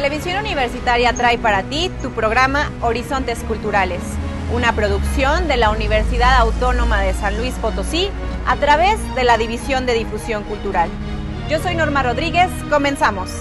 Televisión Universitaria trae para ti tu programa Horizontes Culturales, una producción de la Universidad Autónoma de San Luis Potosí a través de la División de Difusión Cultural. Yo soy Norma Rodríguez, comenzamos.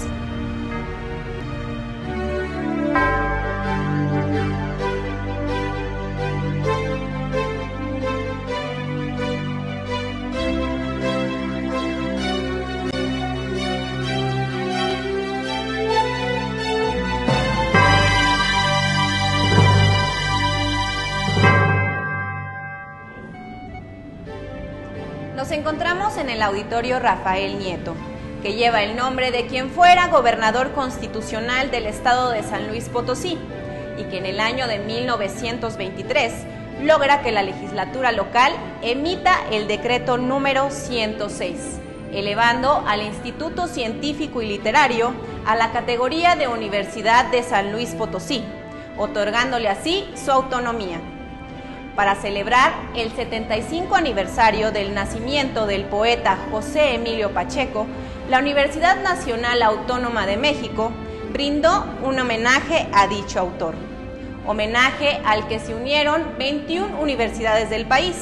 Nos encontramos en el Auditorio Rafael Nieto, que lleva el nombre de quien fuera gobernador constitucional del estado de San Luis Potosí y que en el año de 1923 logra que la legislatura local emita el decreto número 106, elevando al Instituto Científico y Literario a la categoría de Universidad de San Luis Potosí, otorgándole así su autonomía. Para celebrar el 75 aniversario del nacimiento del poeta José Emilio Pacheco, la Universidad Nacional Autónoma de México brindó un homenaje a dicho autor. Homenaje al que se unieron 21 universidades del país,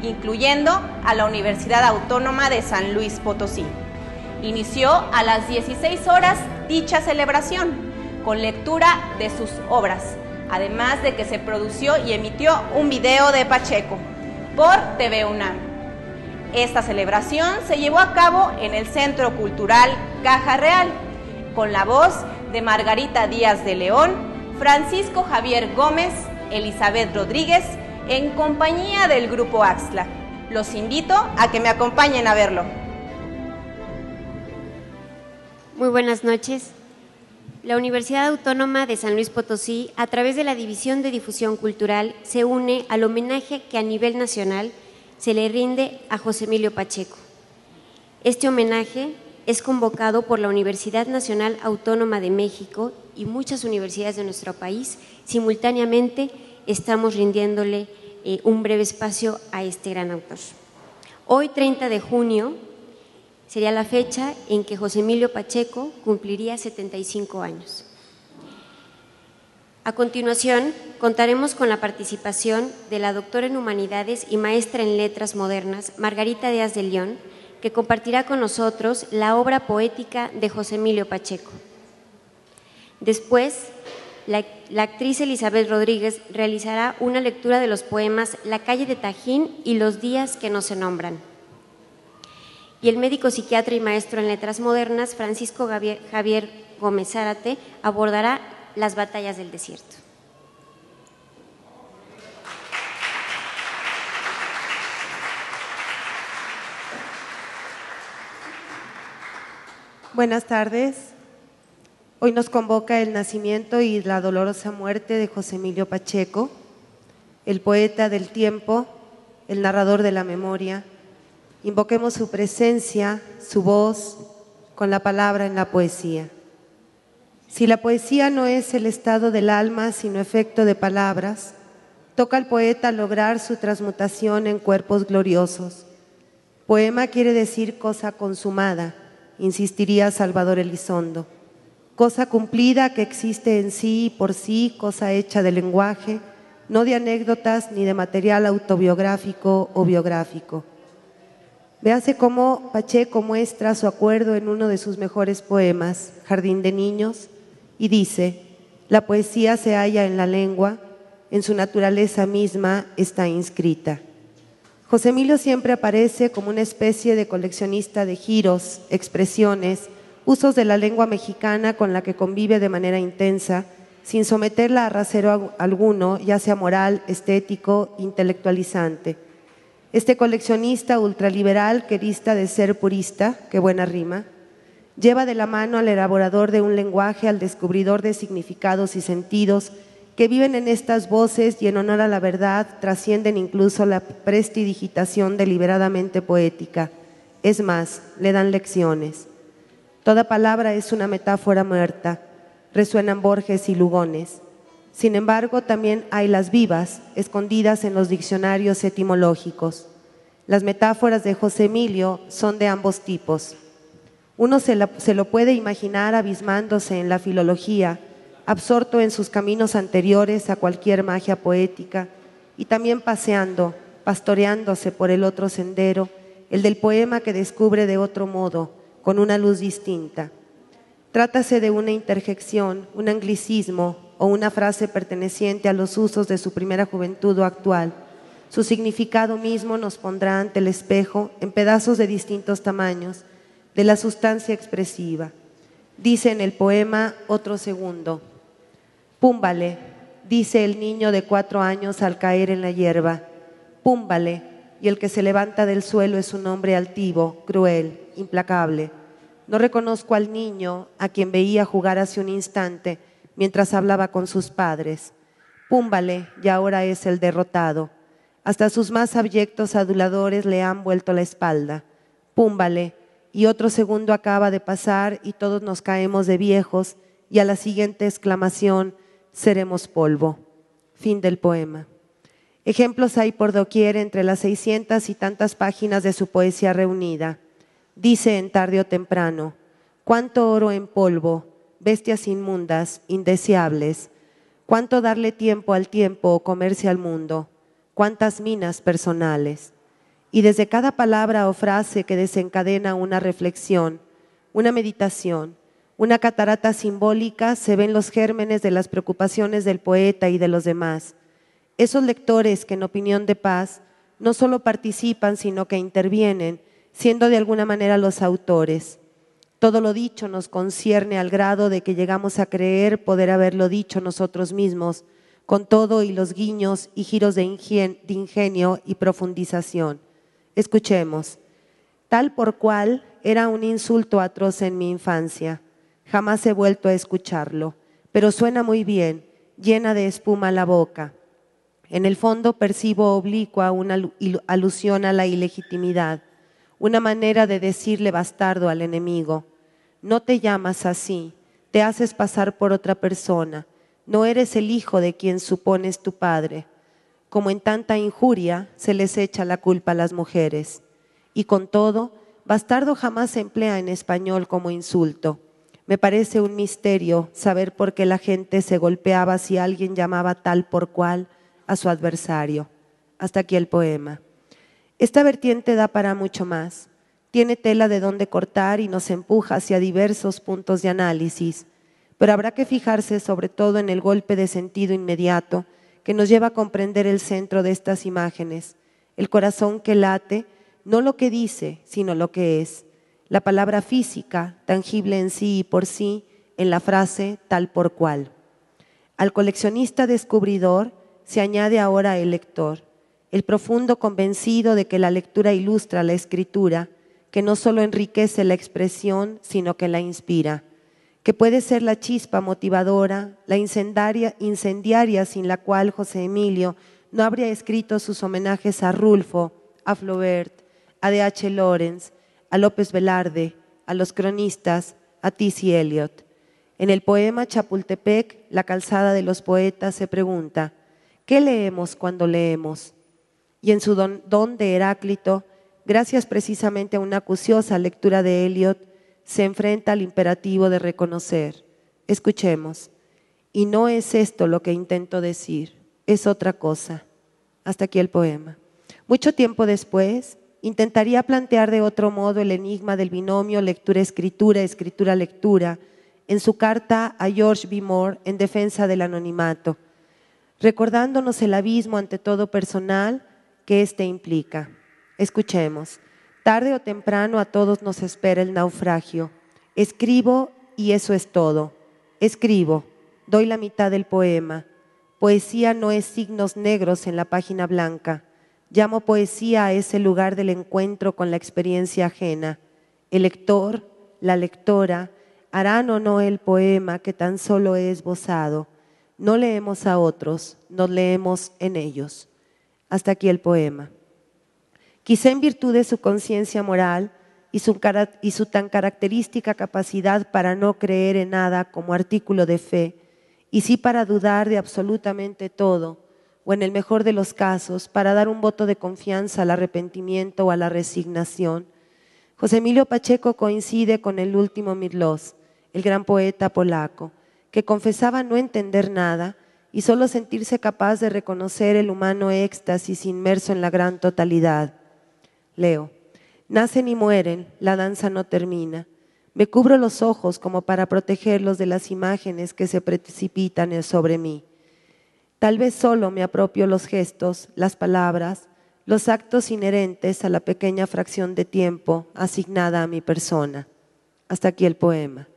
incluyendo a la Universidad Autónoma de San Luis Potosí. Inició a las 16 horas dicha celebración, con lectura de sus obras, además de que se produció y emitió un video de Pacheco por TV UNAM. Esta celebración se llevó a cabo en el Centro Cultural Caja Real, con la voz de Margarita Díaz de León, Francisco Javier Gómez, Elizabeth Rodríguez, en compañía del Grupo Axtla. Los invito a que me acompañen a verlo. Muy buenas noches. La Universidad Autónoma de San Luis Potosí, a través de la División de Difusión Cultural, se une al homenaje que a nivel nacional se le rinde a José Emilio Pacheco. Este homenaje es convocado por la Universidad Nacional Autónoma de México y muchas universidades de nuestro país. Simultáneamente estamos rindiéndole un breve espacio a este gran autor. Hoy, 30 de junio, sería la fecha en que José Emilio Pacheco cumpliría 75 años. A continuación, contaremos con la participación de la doctora en Humanidades y maestra en Letras Modernas, Margarita Díaz de León, que compartirá con nosotros la obra poética de José Emilio Pacheco. Después, la actriz Elizabeth Rodríguez realizará una lectura de los poemas La calle de Tajín y Los días que no se nombran. Y el médico psiquiatra y maestro en Letras Modernas, Francisco Javier Gómez Zárate, abordará las batallas del desierto. Buenas tardes. Hoy nos convoca el nacimiento y la dolorosa muerte de José Emilio Pacheco, el poeta del tiempo, el narrador de la memoria. Invoquemos su presencia, su voz, con la palabra en la poesía. Si la poesía no es el estado del alma, sino efecto de palabras, toca al poeta lograr su transmutación en cuerpos gloriosos. Poema quiere decir cosa consumada, insistiría Salvador Elizondo. Cosa cumplida que existe en sí y por sí, cosa hecha de lenguaje, no de anécdotas ni de material autobiográfico o biográfico. Véase cómo Pacheco muestra su acuerdo en uno de sus mejores poemas, Jardín de Niños, y dice: la poesía se halla en la lengua, en su naturaleza misma está inscrita. José Emilio siempre aparece como una especie de coleccionista de giros, expresiones, usos de la lengua mexicana con la que convive de manera intensa, sin someterla a rasero alguno, ya sea moral, estético, intelectualizante. Este coleccionista ultraliberal que dista de ser purista, qué buena rima, lleva de la mano al elaborador de un lenguaje, al descubridor de significados y sentidos que viven en estas voces y en honor a la verdad trascienden incluso la prestidigitación deliberadamente poética. Es más, le dan lecciones. Toda palabra es una metáfora muerta, resuenan Borges y Lugones. Sin embargo, también hay las vivas, escondidas en los diccionarios etimológicos. Las metáforas de José Emilio son de ambos tipos. Uno se lo puede imaginar abismándose en la filología, absorto en sus caminos anteriores a cualquier magia poética, y también pastoreándose por el otro sendero, el del poema que descubre de otro modo, con una luz distinta. Trátase de una interjección, un anglicismo o una frase perteneciente a los usos de su primera juventud o actual. Su significado mismo nos pondrá ante el espejo en pedazos de distintos tamaños de la sustancia expresiva. Dice en el poema otro segundo: púmbale, dice el niño de 4 años al caer en la hierba. Púmbale, y el que se levanta del suelo es un hombre altivo, cruel, implacable. No reconozco al niño a quien veía jugar hace un instante mientras hablaba con sus padres. Púmbale, y ahora es el derrotado. Hasta sus más abyectos aduladores le han vuelto la espalda. Púmbale, y otro segundo acaba de pasar y todos nos caemos de viejos, y a la siguiente exclamación, seremos polvo. Fin del poema. Ejemplos hay por doquier entre las 600 y tantas páginas de su poesía reunida. Dice en Tarde o Temprano: cuánto oro en polvo, bestias inmundas, indeseables. Cuánto darle tiempo al tiempo o comerse al mundo. Cuántas minas personales. Y desde cada palabra o frase que desencadena una reflexión, una meditación, una catarata simbólica, se ven los gérmenes de las preocupaciones del poeta y de los demás. Esos lectores que en Opinión de Paz no solo participan, sino que intervienen, siendo de alguna manera los autores. Todo lo dicho nos concierne al grado de que llegamos a creer poder haberlo dicho nosotros mismos, con todo y los guiños y giros de ingenio y profundización. Escuchemos. Tal por cual era un insulto atroz en mi infancia. Jamás he vuelto a escucharlo, pero suena muy bien, llena de espuma la boca. En el fondo percibo oblicua una alusión a la ilegitimidad, una manera de decirle bastardo al enemigo. No te llamas así, te haces pasar por otra persona, no eres el hijo de quien supones tu padre. Como en tanta injuria se les echa la culpa a las mujeres. Y con todo, bastardo jamás se emplea en español como insulto. Me parece un misterio saber por qué la gente se golpeaba si alguien llamaba tal por cual a su adversario. Hasta aquí el poema. Esta vertiente da para mucho más. Tiene tela de dónde cortar y nos empuja hacia diversos puntos de análisis, pero habrá que fijarse sobre todo en el golpe de sentido inmediato que nos lleva a comprender el centro de estas imágenes, el corazón que late, no lo que dice, sino lo que es, la palabra física, tangible en sí y por sí, en la frase tal por cual. Al coleccionista descubridor se añade ahora el lector, el profundo convencido de que la lectura ilustra la escritura, que no solo enriquece la expresión, sino que la inspira, que puede ser la chispa motivadora, la incendiaria sin la cual José Emilio no habría escrito sus homenajes a Rulfo, a Flaubert, a D.H. Lawrence, a López Velarde, a los cronistas, a T.C. Eliot. En el poema Chapultepec, la calzada de los poetas, se pregunta: ¿qué leemos cuando leemos? Y en su don de Heráclito, gracias precisamente a una acuciosa lectura de Eliot, se enfrenta al imperativo de reconocer. Escuchemos. Y no es esto lo que intento decir, es otra cosa. Hasta aquí el poema. Mucho tiempo después, intentaría plantear de otro modo el enigma del binomio lectura-escritura, escritura-lectura, en su carta a George B. Moore en defensa del anonimato, recordándonos el abismo ante todo personal que éste implica. Escuchemos. Tarde o temprano a todos nos espera el naufragio. Escribo y eso es todo. Escribo, doy la mitad del poema. Poesía no es signos negros en la página blanca. Llamo poesía a ese lugar del encuentro con la experiencia ajena. El lector, la lectora, harán o no el poema que tan solo he esbozado. No leemos a otros, nos leemos en ellos. Hasta aquí el poema. Quizá en virtud de su conciencia moral y su tan característica capacidad para no creer en nada como artículo de fe, y sí para dudar de absolutamente todo, o en el mejor de los casos, para dar un voto de confianza al arrepentimiento o a la resignación, José Emilio Pacheco coincide con el último Milosz, el gran poeta polaco, que confesaba no entender nada y solo sentirse capaz de reconocer el humano éxtasis inmerso en la gran totalidad. Leo: nacen y mueren, la danza no termina. Me cubro los ojos como para protegerlos de las imágenes que se precipitan sobre mí. Tal vez solo me apropio los gestos, las palabras, los actos inherentes a la pequeña fracción de tiempo asignada a mi persona. Hasta aquí el poema.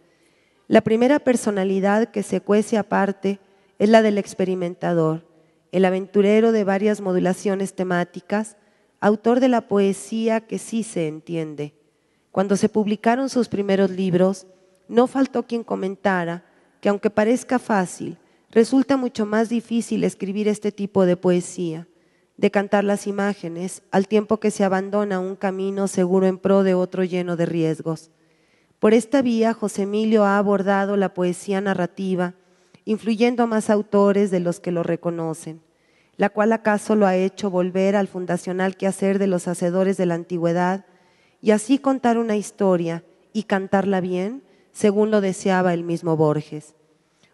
La primera personalidad que se cuece aparte es la del experimentador, el aventurero de varias modulaciones temáticas, autor de la poesía que sí se entiende. Cuando se publicaron sus primeros libros, no faltó quien comentara que aunque parezca fácil, resulta mucho más difícil escribir este tipo de poesía, de cantar las imágenes al tiempo que se abandona un camino seguro en pro de otro lleno de riesgos. Por esta vía, José Emilio ha abordado la poesía narrativa, influyendo a más autores de los que lo reconocen, la cual acaso lo ha hecho volver al fundacional quehacer de los hacedores de la antigüedad y así contar una historia y cantarla bien, según lo deseaba el mismo Borges.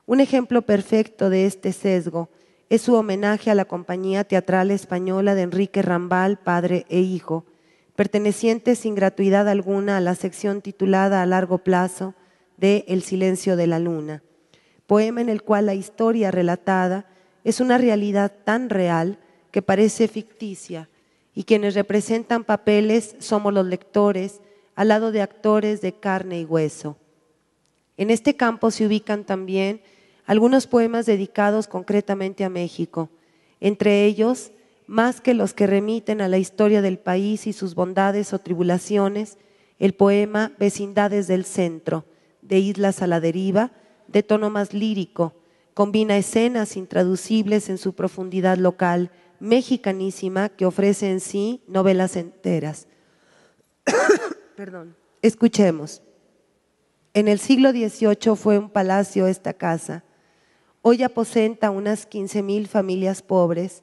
Un ejemplo perfecto de este sesgo es su homenaje a la compañía teatral española de Enrique Rambal, padre e hijo, perteneciente sin gratuidad alguna a la sección titulada A largo plazo de El silencio de la luna, poema en el cual la historia relatada es una realidad tan real que parece ficticia y quienes representan papeles somos los lectores al lado de actores de carne y hueso. En este campo se ubican también algunos poemas dedicados concretamente a México, entre ellos, más que los que remiten a la historia del país y sus bondades o tribulaciones, el poema Vecindades del Centro, de Islas a la Deriva, de tono más lírico, combina escenas intraducibles en su profundidad local, mexicanísima, que ofrece en sí novelas enteras. Perdón. Escuchemos. En el siglo XVIII fue un palacio esta casa. Hoy aposenta unas 15,000 familias pobres,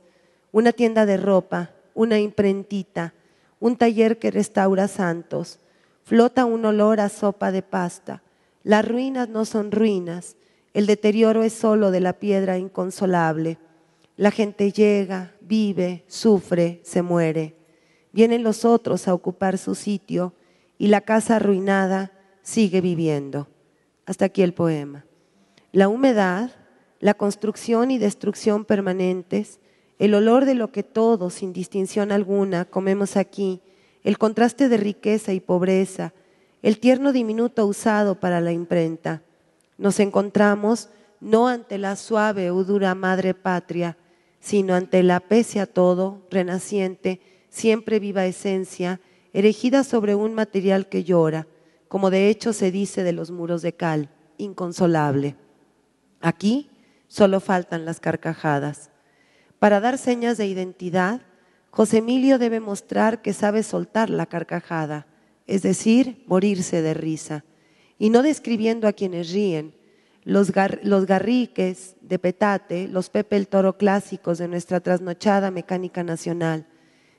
una tienda de ropa, una imprentita, un taller que restaura santos. Flota un olor a sopa de pasta. Las ruinas no son ruinas, el deterioro es solo de la piedra inconsolable. La gente llega, vive, sufre, se muere. Vienen los otros a ocupar su sitio y la casa arruinada sigue viviendo. Hasta aquí el poema. La humedad, la construcción y destrucción permanentes, el olor de lo que todos, sin distinción alguna, comemos aquí, el contraste de riqueza y pobreza, el tierno diminuto usado para la imprenta. Nos encontramos no ante la suave o dura madre patria, sino ante la pese a todo, renaciente, siempre viva esencia, erigida sobre un material que llora, como de hecho se dice de los muros de cal, inconsolable. Aquí solo faltan las carcajadas. Para dar señas de identidad, José Emilio debe mostrar que sabe soltar la carcajada, es decir, morirse de risa, y no describiendo a quienes ríen, los Garriques de Petate, los Pepe el Toro clásicos de nuestra trasnochada mecánica nacional,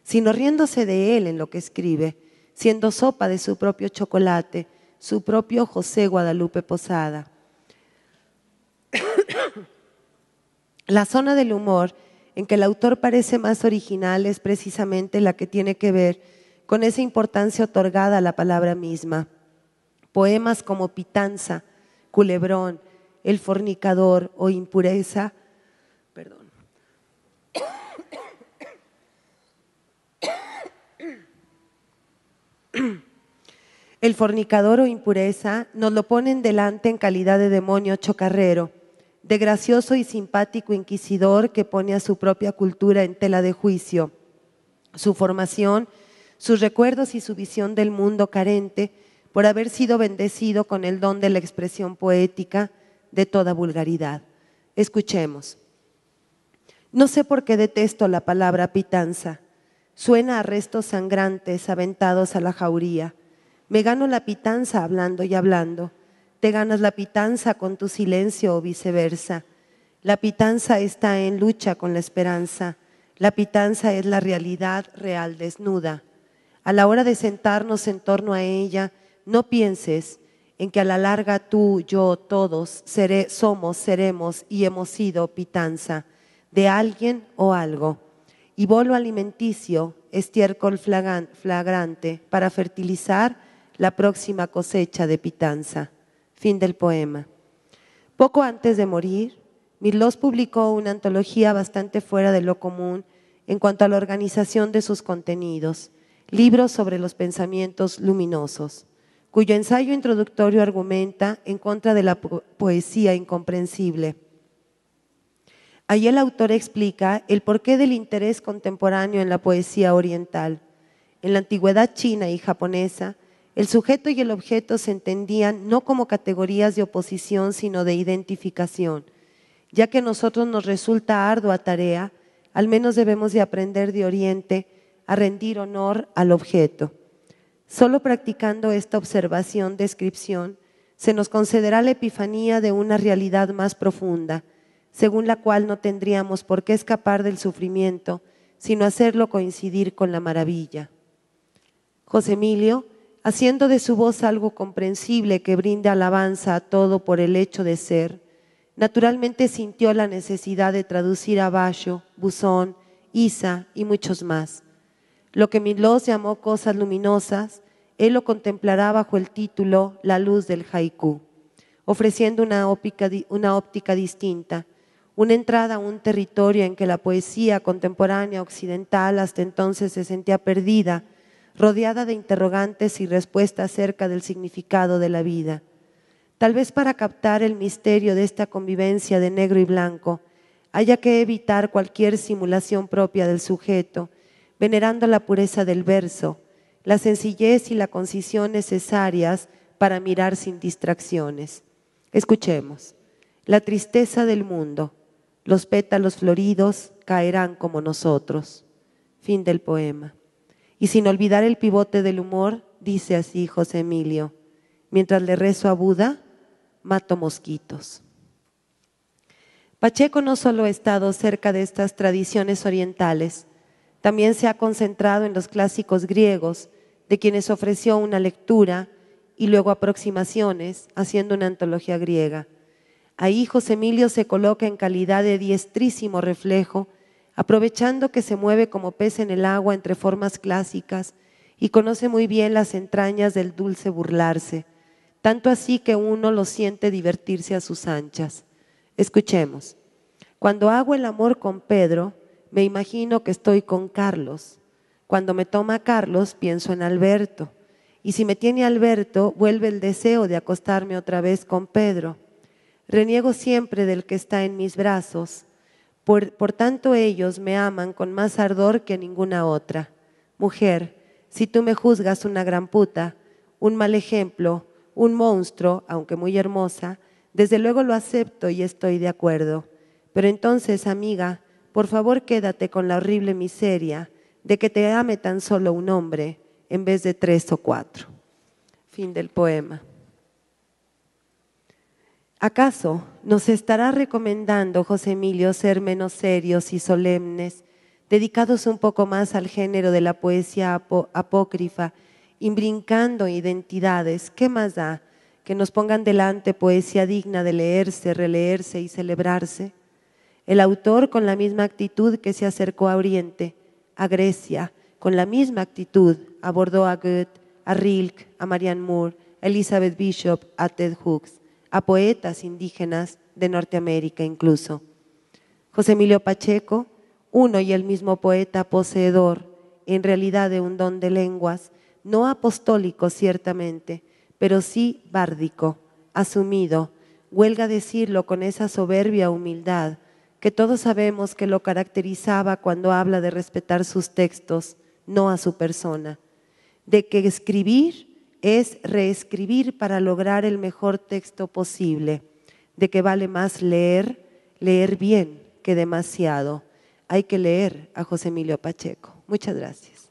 sino riéndose de él en lo que escribe, siendo sopa de su propio chocolate, su propio José Guadalupe Posada. La zona del humor en que el autor parece más original es precisamente la que tiene que ver con esa importancia otorgada a la palabra misma. Poemas como Pitanza, Culebrón, El fornicador o Impureza, El fornicador o Impureza nos lo ponen delante en calidad de demonio chocarrero, de gracioso y simpático inquisidor que pone a su propia cultura en tela de juicio. Su formación, sus recuerdos y su visión del mundo carente por haber sido bendecido con el don de la expresión poética de toda vulgaridad. Escuchemos. No sé por qué detesto la palabra pitanza. Suena a restos sangrantes aventados a la jauría. Me gano la pitanza hablando y hablando. Te ganas la pitanza con tu silencio o viceversa. La pitanza está en lucha con la esperanza. La pitanza es la realidad real desnuda. A la hora de sentarnos en torno a ella, no pienses en que a la larga tú, yo, todos somos, seremos y hemos sido pitanza de alguien o algo, y bolo alimenticio, estiércol flagrante para fertilizar la próxima cosecha de pitanza. Fin del poema. Poco antes de morir, Mirlós publicó una antología bastante fuera de lo común en cuanto a la organización de sus contenidos, libros sobre los pensamientos luminosos, cuyo ensayo introductorio argumenta en contra de la poesía incomprensible. Allí el autor explica el porqué del interés contemporáneo en la poesía oriental. En la antigüedad china y japonesa, el sujeto y el objeto se entendían no como categorías de oposición, sino de identificación. Ya que a nosotros nos resulta ardua tarea, al menos debemos de aprender de Oriente a rendir honor al objeto. Solo practicando esta observación-descripción se nos concederá la epifanía de una realidad más profunda, según la cual no tendríamos por qué escapar del sufrimiento, sino hacerlo coincidir con la maravilla. José Emilio, haciendo de su voz algo comprensible que brinde alabanza a todo por el hecho de ser, naturalmente sintió la necesidad de traducir a Basho, Buzón, Isa y muchos más. Lo que Mirlós llamó cosas luminosas, él lo contemplará bajo el título La luz del haiku, ofreciendo una óptica distinta, una entrada a un territorio en que la poesía contemporánea occidental hasta entonces se sentía perdida, rodeada de interrogantes y respuestas acerca del significado de la vida. Tal vez para captar el misterio de esta convivencia de negro y blanco, haya que evitar cualquier simulación propia del sujeto, venerando la pureza del verso, la sencillez y la concisión necesarias para mirar sin distracciones. Escuchemos. La tristeza del mundo, los pétalos floridos caerán como nosotros. Fin del poema. Y sin olvidar el pivote del humor, dice así José Emilio: mientras le rezo a Buda, mato mosquitos. Pacheco no solo ha estado cerca de estas tradiciones orientales, también se ha concentrado en los clásicos griegos, de quienes ofreció una lectura y luego aproximaciones, haciendo una antología griega. Ahí José Emilio se coloca en calidad de diestrísimo reflejo, aprovechando que se mueve como pez en el agua entre formas clásicas y conoce muy bien las entrañas del dulce burlarse, tanto así que uno lo siente divertirse a sus anchas. Escuchemos. Cuando hago el amor con Pedro, me imagino que estoy con Carlos. Cuando me toma Carlos, pienso en Alberto. Y si me tiene Alberto, vuelve el deseo de acostarme otra vez con Pedro. Reniego siempre del que está en mis brazos. Por tanto ellos me aman con más ardor que ninguna otra. Mujer, si tú me juzgas una gran puta, un mal ejemplo, un monstruo, aunque muy hermosa, desde luego lo acepto y estoy de acuerdo. Pero entonces, amiga, por favor quédate con la horrible miseria de que te ame tan solo un hombre en vez de 3 o 4. Fin del poema. ¿Acaso nos estará recomendando José Emilio ser menos serios y solemnes, dedicados un poco más al género de la poesía apócrifa, imbrincando identidades? ¿Qué más da? Que nos pongan delante poesía digna de leerse, releerse y celebrarse. El autor, con la misma actitud que se acercó a Oriente, a Grecia, con la misma actitud abordó a Goethe, a Rilke, a Marianne Moore, a Elizabeth Bishop, a Ted Hughes, a poetas indígenas de Norteamérica incluso. José Emilio Pacheco, uno y el mismo poeta poseedor, en realidad de un don de lenguas, no apostólico ciertamente, pero sí bárdico, asumido, huelga decirlo con esa soberbia humildad que todos sabemos que lo caracterizaba cuando habla de respetar sus textos, no a su persona, de que escribir es reescribir para lograr el mejor texto posible, de que vale más leer bien que demasiado. Hay que leer a José Emilio Pacheco. Muchas gracias.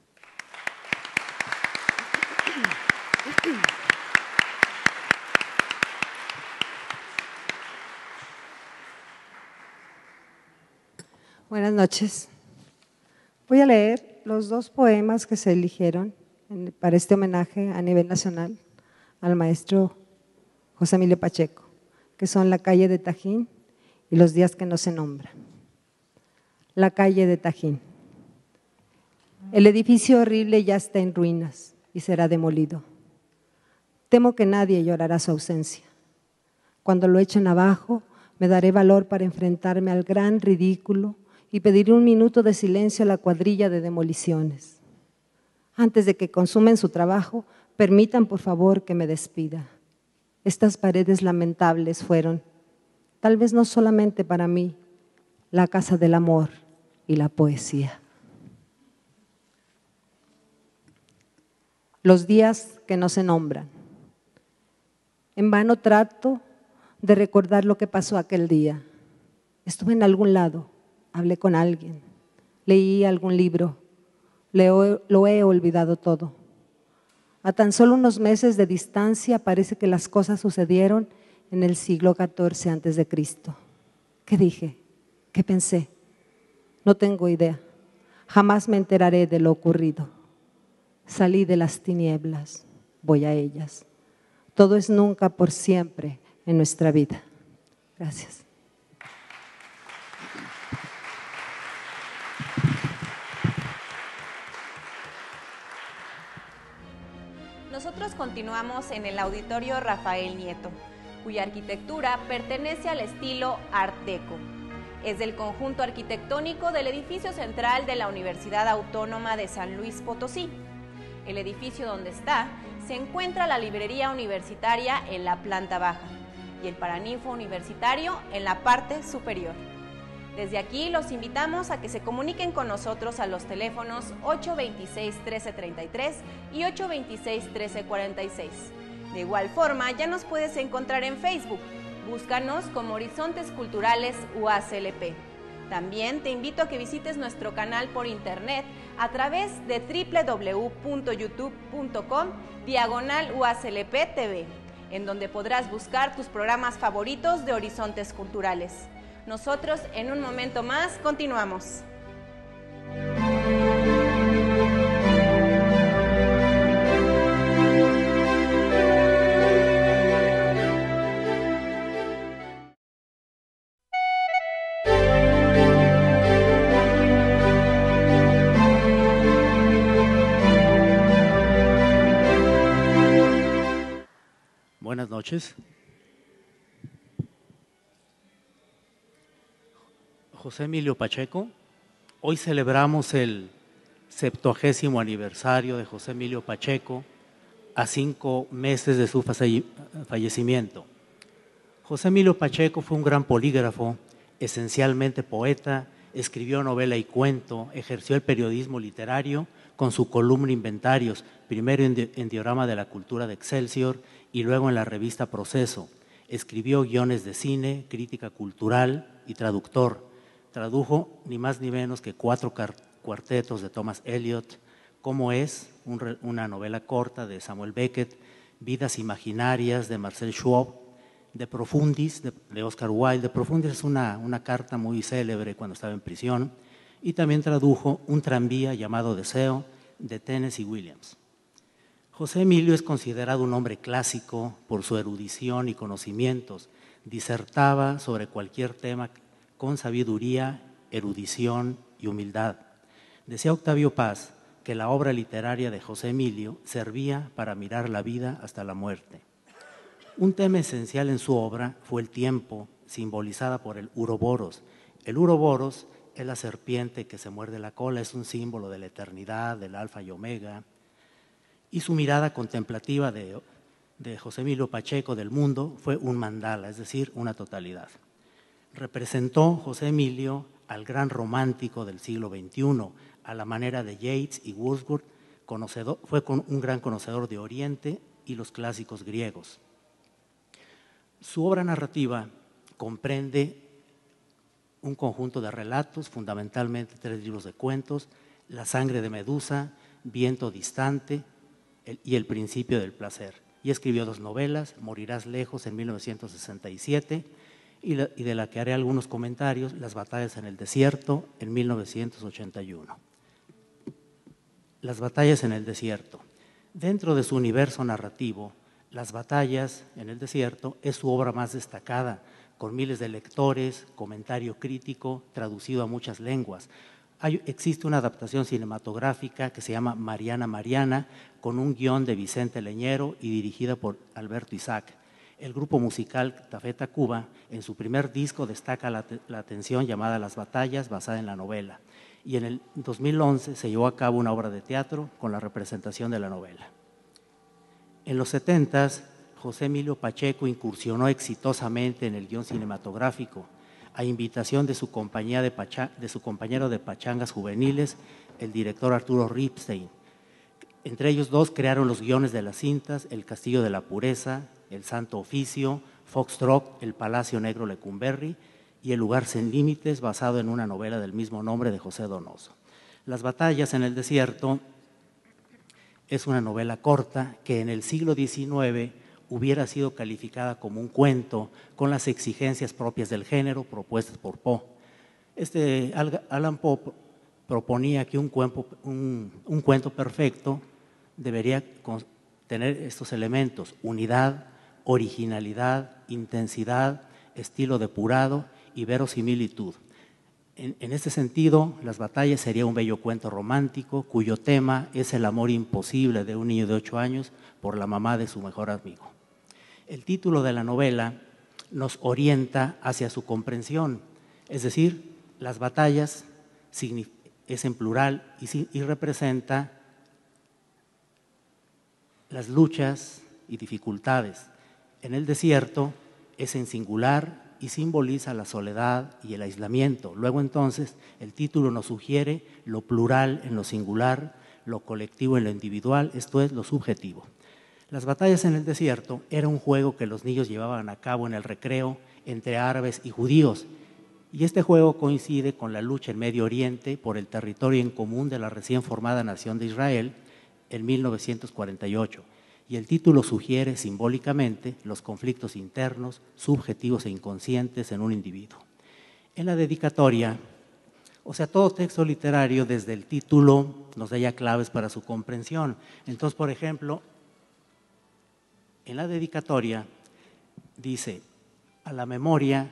Buenas noches. Voy a leer los 2 poemas que se eligieron para este homenaje a nivel nacional al maestro José Emilio Pacheco, que son la calle de Tajín y los días que no se nombran. La calle de Tajín. El edificio horrible ya está en ruinas y será demolido. Temo que nadie llorará su ausencia. Cuando lo echen abajo, me daré valor para enfrentarme al gran ridículo y pediré un minuto de silencio a la cuadrilla de demoliciones. Antes de que consumen su trabajo, permitan por favor que me despida. Estas paredes lamentables fueron, tal vez no solamente para mí, la casa del amor y la poesía. Los días que no se nombran. En vano trato de recordar lo que pasó aquel día. Estuve en algún lado, hablé con alguien, leí algún libro, lo he olvidado todo. A tan solo unos meses de distancia parece que las cosas sucedieron en el siglo XIV a.C. ¿Qué dije? ¿Qué pensé? No tengo idea. Jamás me enteraré de lo ocurrido. Salí de las tinieblas, voy a ellas. Todo es nunca por siempre en nuestra vida. Gracias. Nosotros continuamos en el Auditorio Rafael Nieto, cuya arquitectura pertenece al estilo Art Deco. Es del conjunto arquitectónico del edificio central de la Universidad Autónoma de San Luis Potosí. El edificio donde está se encuentra la librería universitaria en la planta baja y el Paraninfo universitario en la parte superior. Desde aquí los invitamos a que se comuniquen con nosotros a los teléfonos 826-1333 y 826-1346. De igual forma, ya nos puedes encontrar en Facebook. Búscanos como Horizontes Culturales UASLP. También te invito a que visites nuestro canal por internet a través de www.youtube.com/UASLP-TV, en donde podrás buscar tus programas favoritos de Horizontes Culturales. Nosotros en un momento más continuamos. Buenas noches. José Emilio Pacheco. Hoy celebramos el 70º aniversario de José Emilio Pacheco a 5 meses de su fallecimiento. José Emilio Pacheco fue un gran polígrafo, esencialmente poeta, escribió novela y cuento, ejerció el periodismo literario con su columna Inventarios, primero en Diorama de la Cultura de Excelsior y luego en la revista Proceso. Escribió guiones de cine, crítica cultural y traductor. Tradujo ni más ni menos que 4 cuartetos de Thomas Eliot, Cómo es, una novela corta de Samuel Beckett, Vidas imaginarias de Marcel Schwab, De Profundis de Oscar Wilde. De Profundis es una carta muy célebre cuando estaba en prisión, y también tradujo Un tranvía llamado Deseo de Tennessee Williams. José Emilio es considerado un hombre clásico por su erudición y conocimientos. Disertaba sobre cualquier tema con sabiduría, erudición y humildad. Decía Octavio Paz que la obra literaria de José Emilio servía para mirar la vida hasta la muerte. Un tema esencial en su obra fue el tiempo, simbolizada por el Uroboros. El Uroboros es la serpiente que se muerde la cola, es un símbolo de la eternidad, del alfa y omega. Y su mirada contemplativa de José Emilio Pacheco del mundo fue un mandala, es decir, una totalidad. Representó José Emilio al gran romántico del siglo XXI, a la manera de Yeats y Wordsworth. Fue un gran conocedor de Oriente y los clásicos griegos. Su obra narrativa comprende un conjunto de relatos, fundamentalmente 3 libros de cuentos: La sangre de Medusa, Viento distante y El principio del placer. Y escribió 2 novelas, Morirás lejos en 1967 y de la que haré algunos comentarios, Las batallas en el desierto en 1981. Las batallas en el desierto. Dentro de su universo narrativo, Las batallas en el desierto es su obra más destacada, con miles de lectores, comentario crítico, traducido a muchas lenguas. Existe una adaptación cinematográfica que se llama Mariana Mariana, con un guión de Vicente Leñero y dirigida por Alberto Isaac. El grupo musical Café Tacuba, en su primer disco, destaca la atención llamada Las batallas, basada en la novela. Y en el 2011 se llevó a cabo una obra de teatro con la representación de la novela. En los 70s, José Emilio Pacheco incursionó exitosamente en el guión cinematográfico, a invitación de su compañero de pachangas juveniles, el director Arturo Ripstein. Entre ellos dos crearon los guiones de las cintas El Castillo de la Pureza, El Santo Oficio, Foxtrot, El Palacio Negro Lecumberri y El Lugar Sin Límites, basado en una novela del mismo nombre de José Donoso. Las batallas en el desierto es una novela corta que en el siglo XIX hubiera sido calificada como un cuento con las exigencias propias del género propuestas por Poe. Alan Poe proponía que un cuento perfecto debería tener estos elementos: unidad, originalidad, intensidad, estilo depurado y verosimilitud. En este sentido, Las batallas sería un bello cuento romántico cuyo tema es el amor imposible de un niño de 8 años por la mamá de su mejor amigo. El título de la novela nos orienta hacia su comprensión, es decir, Las batallas es en plural y representa las luchas y dificultades. En el desierto es en singular y simboliza la soledad y el aislamiento. Luego entonces el título nos sugiere lo plural en lo singular, lo colectivo en lo individual, esto es lo subjetivo. Las batallas en el desierto era un juego que los niños llevaban a cabo en el recreo entre árabes y judíos, y este juego coincide con la lucha en Medio Oriente por el territorio en común de la recién formada nación de Israel en 1948. Y el título sugiere simbólicamente los conflictos internos, subjetivos e inconscientes en un individuo. En la dedicatoria, o sea, todo texto literario desde el título nos da ya claves para su comprensión. Entonces, por ejemplo, en la dedicatoria dice: a la memoria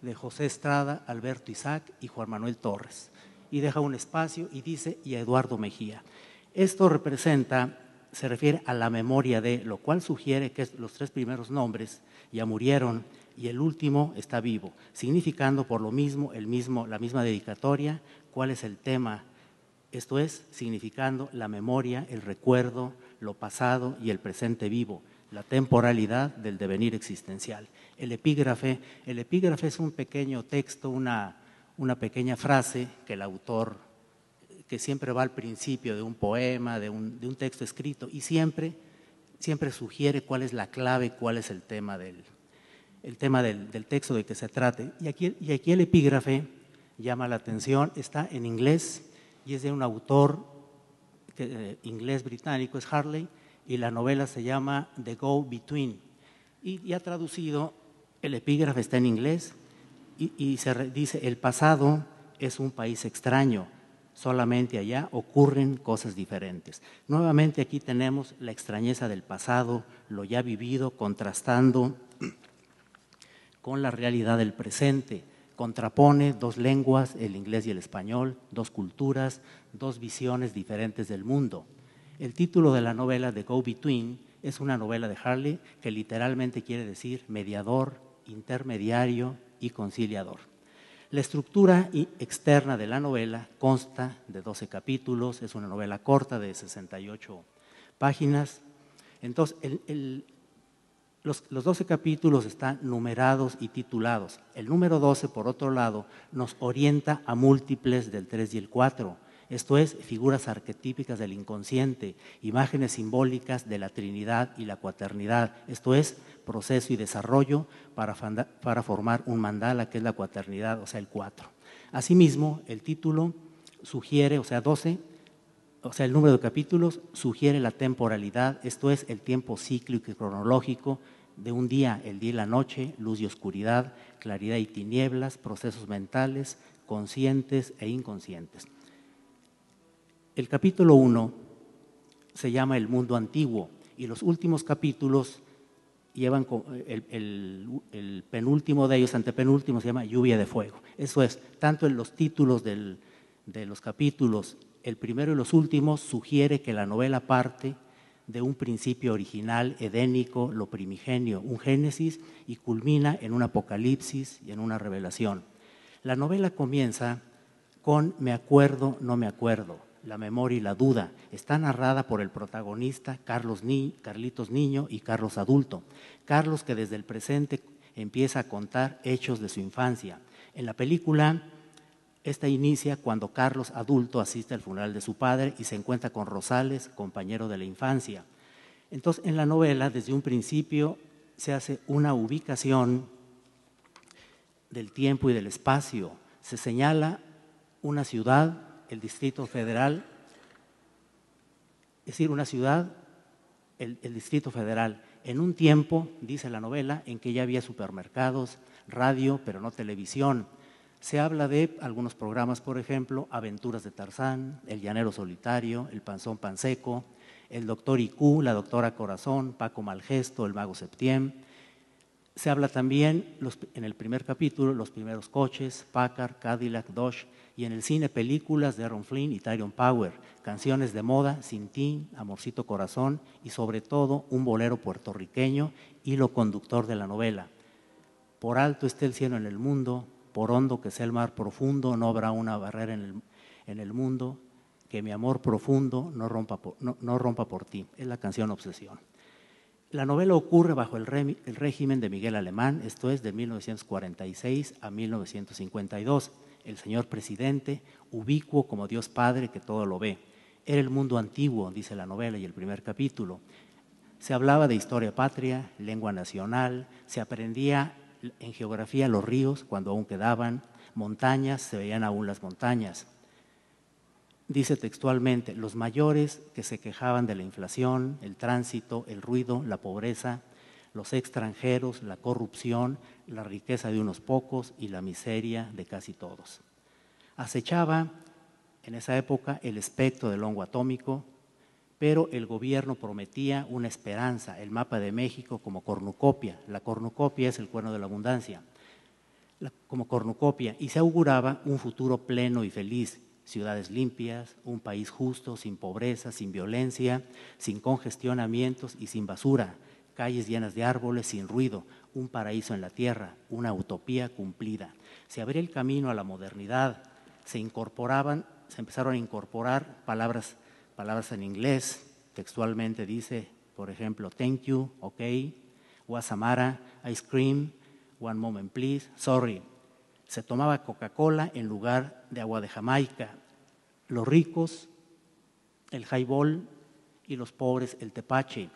de José Estrada, Alberto Isaac y Juan Manuel Torres. Y deja un espacio y dice: y a Eduardo Mejía. Esto se refiere a la memoria de, lo cual sugiere que los 3 primeros nombres ya murieron y el último está vivo, significando por lo mismo la misma dedicatoria, cuál es el tema. Esto es, significando la memoria, el recuerdo, lo pasado y el presente vivo, la temporalidad del devenir existencial. El epígrafe es un pequeño texto, una pequeña frase que el autor, que siempre va al principio de un poema, de un texto escrito, y siempre sugiere cuál es la clave, cuál es el tema del texto de que se trate. Y aquí el epígrafe llama la atención, está en inglés y es de un autor inglés británico, es Harley, y la novela se llama The Go-Between. Y ha traducido, el epígrafe está en inglés y se dice: el pasado es un país extraño, solamente allá ocurren cosas diferentes. Nuevamente aquí tenemos la extrañeza del pasado, lo ya vivido, contrastando con la realidad del presente. Contrapone 2 lenguas, el inglés y el español, 2 culturas, 2 visiones diferentes del mundo. El título de la novela, The Go-Between, es una novela de Harley que literalmente quiere decir mediador, intermediario y conciliador. La estructura externa de la novela consta de 12 capítulos, es una novela corta de 68 páginas. Entonces, los 12 capítulos están numerados y titulados. El número 12, por otro lado, nos orienta a múltiples del 3 y el 4. Esto es, figuras arquetípicas del inconsciente, imágenes simbólicas de la Trinidad y la Cuaternidad. Esto es, proceso y desarrollo para formar un mandala, que es la Cuaternidad, o sea, el 4. Asimismo, el título sugiere, o sea, 12, o sea, el número de capítulos sugiere la temporalidad, esto es, el tiempo cíclico y cronológico de un día, el día y la noche, luz y oscuridad, claridad y tinieblas, procesos mentales, conscientes e inconscientes. El capítulo 1 se llama El Mundo Antiguo y los últimos capítulos llevan el penúltimo de ellos, antepenúltimo, se llama Lluvia de Fuego. Eso es, tanto en los títulos de los capítulos, el primero y los últimos, sugiere que la novela parte de un principio original, edénico, lo primigenio, un génesis, y culmina en un apocalipsis y en una revelación. La novela comienza con me acuerdo, no me acuerdo, la memoria y la duda. Está narrada por el protagonista Carlitos Niño y Carlos adulto. Carlos, que desde el presente empieza a contar hechos de su infancia. En la película, esta inicia cuando Carlos adulto asiste al funeral de su padre y se encuentra con Rosales, compañero de la infancia. Entonces, en la novela, desde un principio, se hace una ubicación del tiempo y del espacio. Se señala una ciudad, el Distrito Federal, es decir, una ciudad, el Distrito Federal, en un tiempo, dice la novela, en que ya había supermercados, radio, pero no televisión. Se habla de algunos programas, por ejemplo, Aventuras de Tarzán, El Llanero Solitario, El Panzón Panseco, El Doctor IQ, La Doctora Corazón, Paco Malgesto, El Mago Septién. Se habla también, en el primer capítulo, los primeros coches, Packard, Cadillac, Dodge, y en el cine películas de Aaron Flynn y Tyrone Power, canciones de moda, Sin Ti, Amorcito Corazón y sobre todo un bolero puertorriqueño, hilo conductor de la novela. Por alto esté el cielo en el mundo, por hondo que sea el mar profundo, no habrá una barrera en el mundo, que mi amor profundo no rompa por ti. Es la canción Obsesión. La novela ocurre bajo el régimen de Miguel Alemán, esto es de 1946 a 1952. El señor presidente, ubicuo como Dios Padre que todo lo ve. Era el mundo antiguo, dice la novela y el primer capítulo. Se hablaba de historia patria, lengua nacional, se aprendía en geografía los ríos cuando aún quedaban, montañas, se veían aún las montañas. Dice textualmente, los mayores que se quejaban de la inflación, el tránsito, el ruido, la pobreza, los extranjeros, la corrupción, la riqueza de unos pocos y la miseria de casi todos. Acechaba en esa época el espectro del hongo atómico, pero el gobierno prometía una esperanza, el mapa de México como cornucopia. La cornucopia es el cuerno de la abundancia, como cornucopia, y se auguraba un futuro pleno y feliz. Ciudades limpias, un país justo, sin pobreza, sin violencia, sin congestionamientos y sin basura, calles llenas de árboles, sin ruido, un paraíso en la tierra, una utopía cumplida. Se abría el camino a la modernidad, se empezaron a incorporar palabras en inglés, textualmente dice, por ejemplo, thank you, ok, wasamara, ice cream, one moment please, sorry. Se tomaba Coca-Cola en lugar de agua de Jamaica. Los ricos, el highball, y los pobres, el tepache.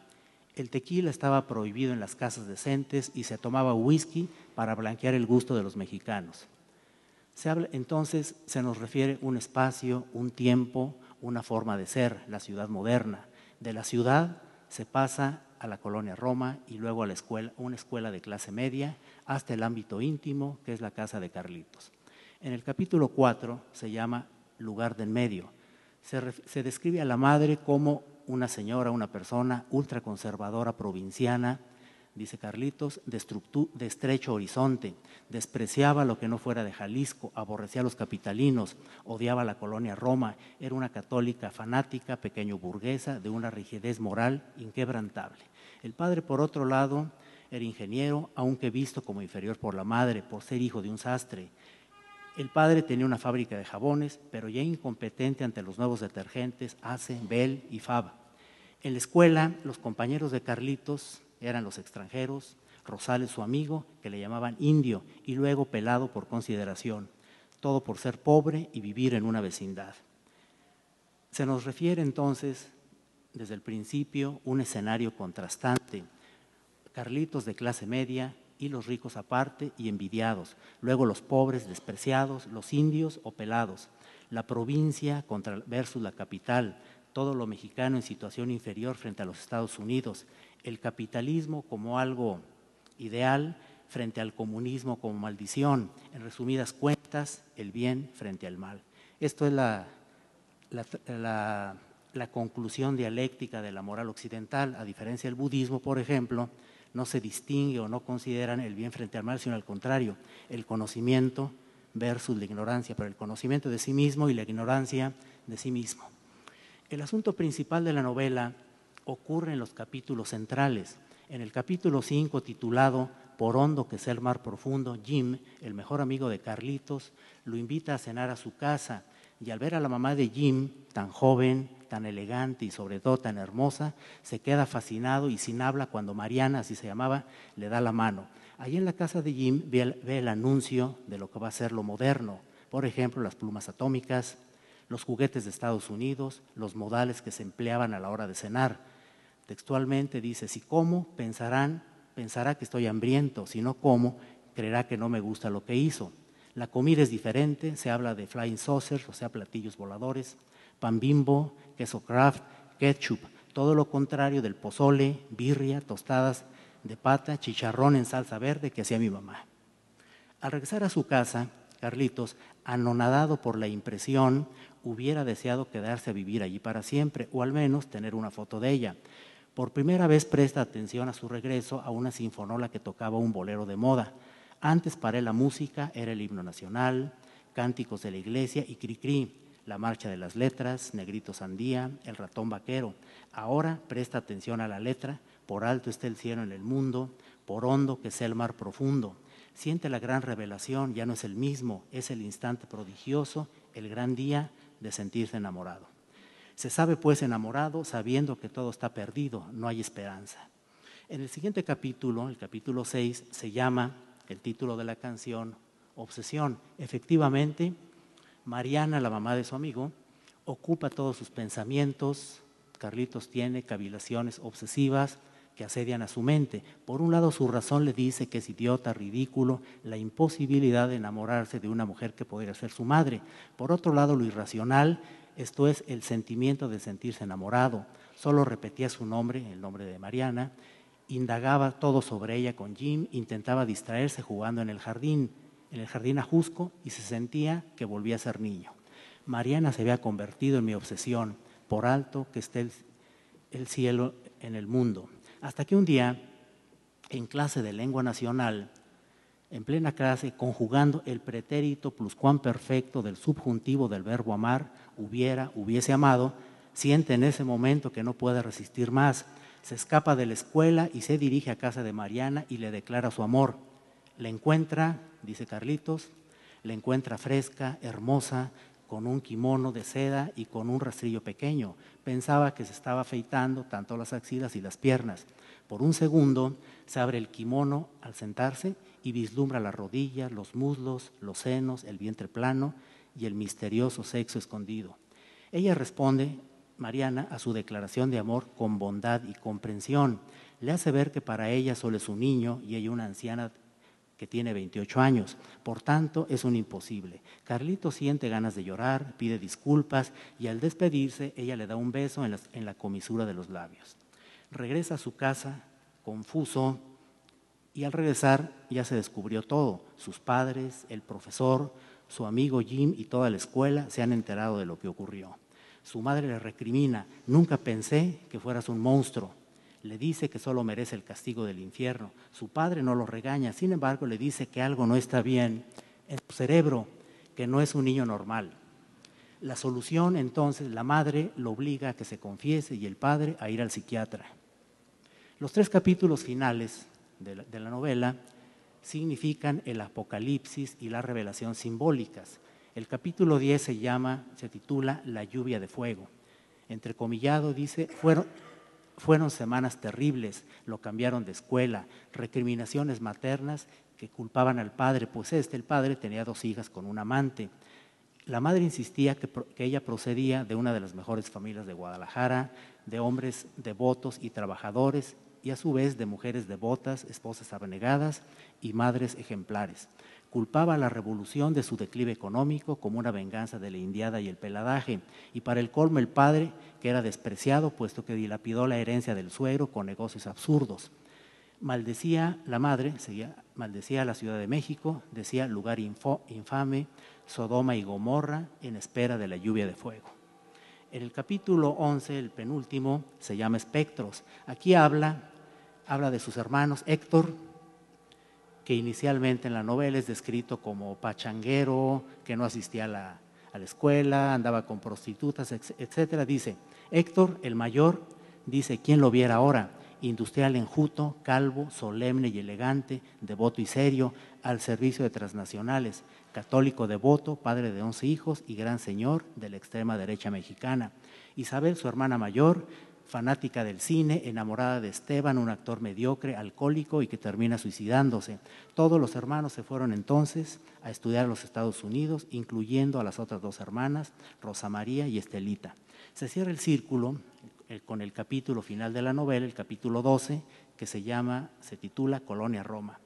El tequila estaba prohibido en las casas decentes y se tomaba whisky para blanquear el gusto de los mexicanos. Entonces se nos refiere un espacio, un tiempo, una forma de ser, la ciudad moderna. De la ciudad se pasa a la colonia Roma y luego a la escuela, una escuela de clase media, hasta el ámbito íntimo, que es la casa de Carlitos. En el capítulo 4 se llama Lugar del Medio. Se describe a la madre como una señora, una persona ultraconservadora provinciana, dice Carlitos, de estrecho horizonte, despreciaba lo que no fuera de Jalisco, aborrecía a los capitalinos, odiaba la colonia Roma, era una católica fanática, pequeño burguesa, de una rigidez moral inquebrantable. El padre, por otro lado, era ingeniero, aunque visto como inferior por la madre, por ser hijo de un sastre. El padre tenía una fábrica de jabones, pero ya incompetente ante los nuevos detergentes Ace, Bell y Fab. En la escuela, los compañeros de Carlitos eran los extranjeros, Rosales su amigo, que le llamaban indio, y luego pelado por consideración, todo por ser pobre y vivir en una vecindad. Se nos refiere entonces, desde el principio, un escenario contrastante. Carlitos de clase media y los ricos aparte y envidiados, luego los pobres despreciados, los indios o pelados, la provincia versus la capital, todo lo mexicano en situación inferior frente a los Estados Unidos, el capitalismo como algo ideal frente al comunismo como maldición, en resumidas cuentas, el bien frente al mal. Esto es la la conclusión dialéctica de la moral occidental. A diferencia del budismo, por ejemplo, no se distingue o no consideran el bien frente al mal, sino al contrario, el conocimiento versus la ignorancia, pero el conocimiento de sí mismo y la ignorancia de sí mismo. El asunto principal de la novela ocurre en los capítulos centrales. En el capítulo 5, titulado Por hondo que sea el mar profundo, Jim, el mejor amigo de Carlitos, lo invita a cenar a su casa, y al ver a la mamá de Jim, tan joven, tan elegante y sobre todo tan hermosa, se queda fascinado y sin habla cuando Mariana, así se llamaba, le da la mano. Allí en la casa de Jim ve el anuncio de lo que va a ser lo moderno, por ejemplo, las plumas atómicas, los juguetes de Estados Unidos, los modales que se empleaban a la hora de cenar. Textualmente dice: si como, pensará que estoy hambriento; si no como, creerá que no me gusta lo que hizo. La comida es diferente, se habla de flying saucers, o sea, platillos voladores, pan Bimbo, queso Kraft, ketchup, todo lo contrario del pozole, birria, tostadas de pata, chicharrón en salsa verde que hacía mi mamá. Al regresar a su casa, Carlitos, anonadado por la impresión, hubiera deseado quedarse a vivir allí para siempre, o al menos tener una foto de ella. Por primera vez presta atención a su regreso a una sinfonola que tocaba un bolero de moda. Antes para él la música era el himno nacional, cánticos de la iglesia y Cricri, la marcha de las letras, Negrito Sandía, el ratón vaquero. Ahora presta atención a la letra: por alto está el cielo en el mundo, por hondo que sea el mar profundo. Siente la gran revelación, ya no es el mismo, es el instante prodigioso, el gran día de sentirse enamorado. Se sabe pues enamorado, sabiendo que todo está perdido, no hay esperanza. En el siguiente capítulo, el capítulo 6, se llama el título de la canción Obsesión. Efectivamente, Mariana, la mamá de su amigo, ocupa todos sus pensamientos. Carlitos tiene cavilaciones obsesivas que asedian a su mente. Por un lado, su razón le dice que es idiota, ridículo, la imposibilidad de enamorarse de una mujer que podría ser su madre. Por otro lado, lo irracional, esto es el sentimiento de sentirse enamorado. Solo repetía su nombre, el nombre de Mariana, indagaba todo sobre ella con Jim, intentaba distraerse jugando en el jardín ajusco, y se sentía que volvía a ser niño. Mariana se había convertido en mi obsesión, por alto que esté el cielo en el mundo. Hasta que un día, en clase de lengua nacional, en plena clase, conjugando el pretérito pluscuamperfecto del subjuntivo del verbo amar, hubiese amado, siente en ese momento que no puede resistir más. Se escapa de la escuela y se dirige a casa de Mariana y le declara su amor. La encuentra, dice Carlitos, la encuentra fresca, hermosa, con un kimono de seda y con un rastrillo pequeño. Pensaba que se estaba afeitando tanto las axilas y las piernas. Por un segundo se abre el kimono al sentarse y vislumbra las rodillas, los muslos, los senos, el vientre plano y el misterioso sexo escondido. Ella responde, Mariana, a su declaración de amor con bondad y comprensión. Le hace ver que para ella solo es un niño y ella una anciana que tiene 28 años. Por tanto, es un imposible. Carlitos siente ganas de llorar, pide disculpas y al despedirse, ella le da un beso en la comisura de los labios. Regresa a su casa, confuso, y al regresar ya se descubrió todo. Sus padres, el profesor, su amigo Jim y toda la escuela se han enterado de lo que ocurrió. Su madre le recrimina: nunca pensé que fueras un monstruo. Le dice que solo merece el castigo del infierno. Su padre no lo regaña, sin embargo le dice que algo no está bien en su cerebro, que no es un niño normal. La solución entonces, la madre lo obliga a que se confiese y el padre a ir al psiquiatra. Los 3 capítulos finales de la novela significan el apocalipsis y la revelación simbólicas. El capítulo 10 se titula La lluvia de fuego. Entrecomillado dice: fueron semanas terribles, lo cambiaron de escuela, recriminaciones maternas que culpaban al padre, pues el padre tenía 2 hijas con un amante. La madre insistía que ella procedía de una de las mejores familias de Guadalajara, de hombres devotos y trabajadores, y a su vez de mujeres devotas, esposas abnegadas y madres ejemplares. Culpaba a la revolución de su declive económico como una venganza de la indiada y el peladaje, y para el colmo el padre, que era despreciado puesto que dilapidó la herencia del suegro con negocios absurdos. Maldecía la madre, maldecía a la Ciudad de México, decía lugar infame, Sodoma y Gomorra, en espera de la lluvia de fuego. En el capítulo 11, el penúltimo, se llama Espectros. Aquí habla de sus hermanos. Héctor, que inicialmente en la novela es descrito como pachanguero, que no asistía a la escuela, andaba con prostitutas, etcétera. Dice, Héctor, el mayor, dice, ¿quién lo viera ahora? Industrial enjuto, calvo, solemne y elegante, devoto y serio, al servicio de transnacionales, católico devoto, padre de 11 hijos y gran señor de la extrema derecha mexicana. Isabel, su hermana mayor, fanática del cine, enamorada de Esteban, un actor mediocre, alcohólico y que termina suicidándose. Todos los hermanos se fueron entonces a estudiar a los Estados Unidos, incluyendo a las otras 2 hermanas, Rosa María y Estelita. Se cierra el círculo con el capítulo final de la novela, el capítulo 12, que se titula Colonia Roma.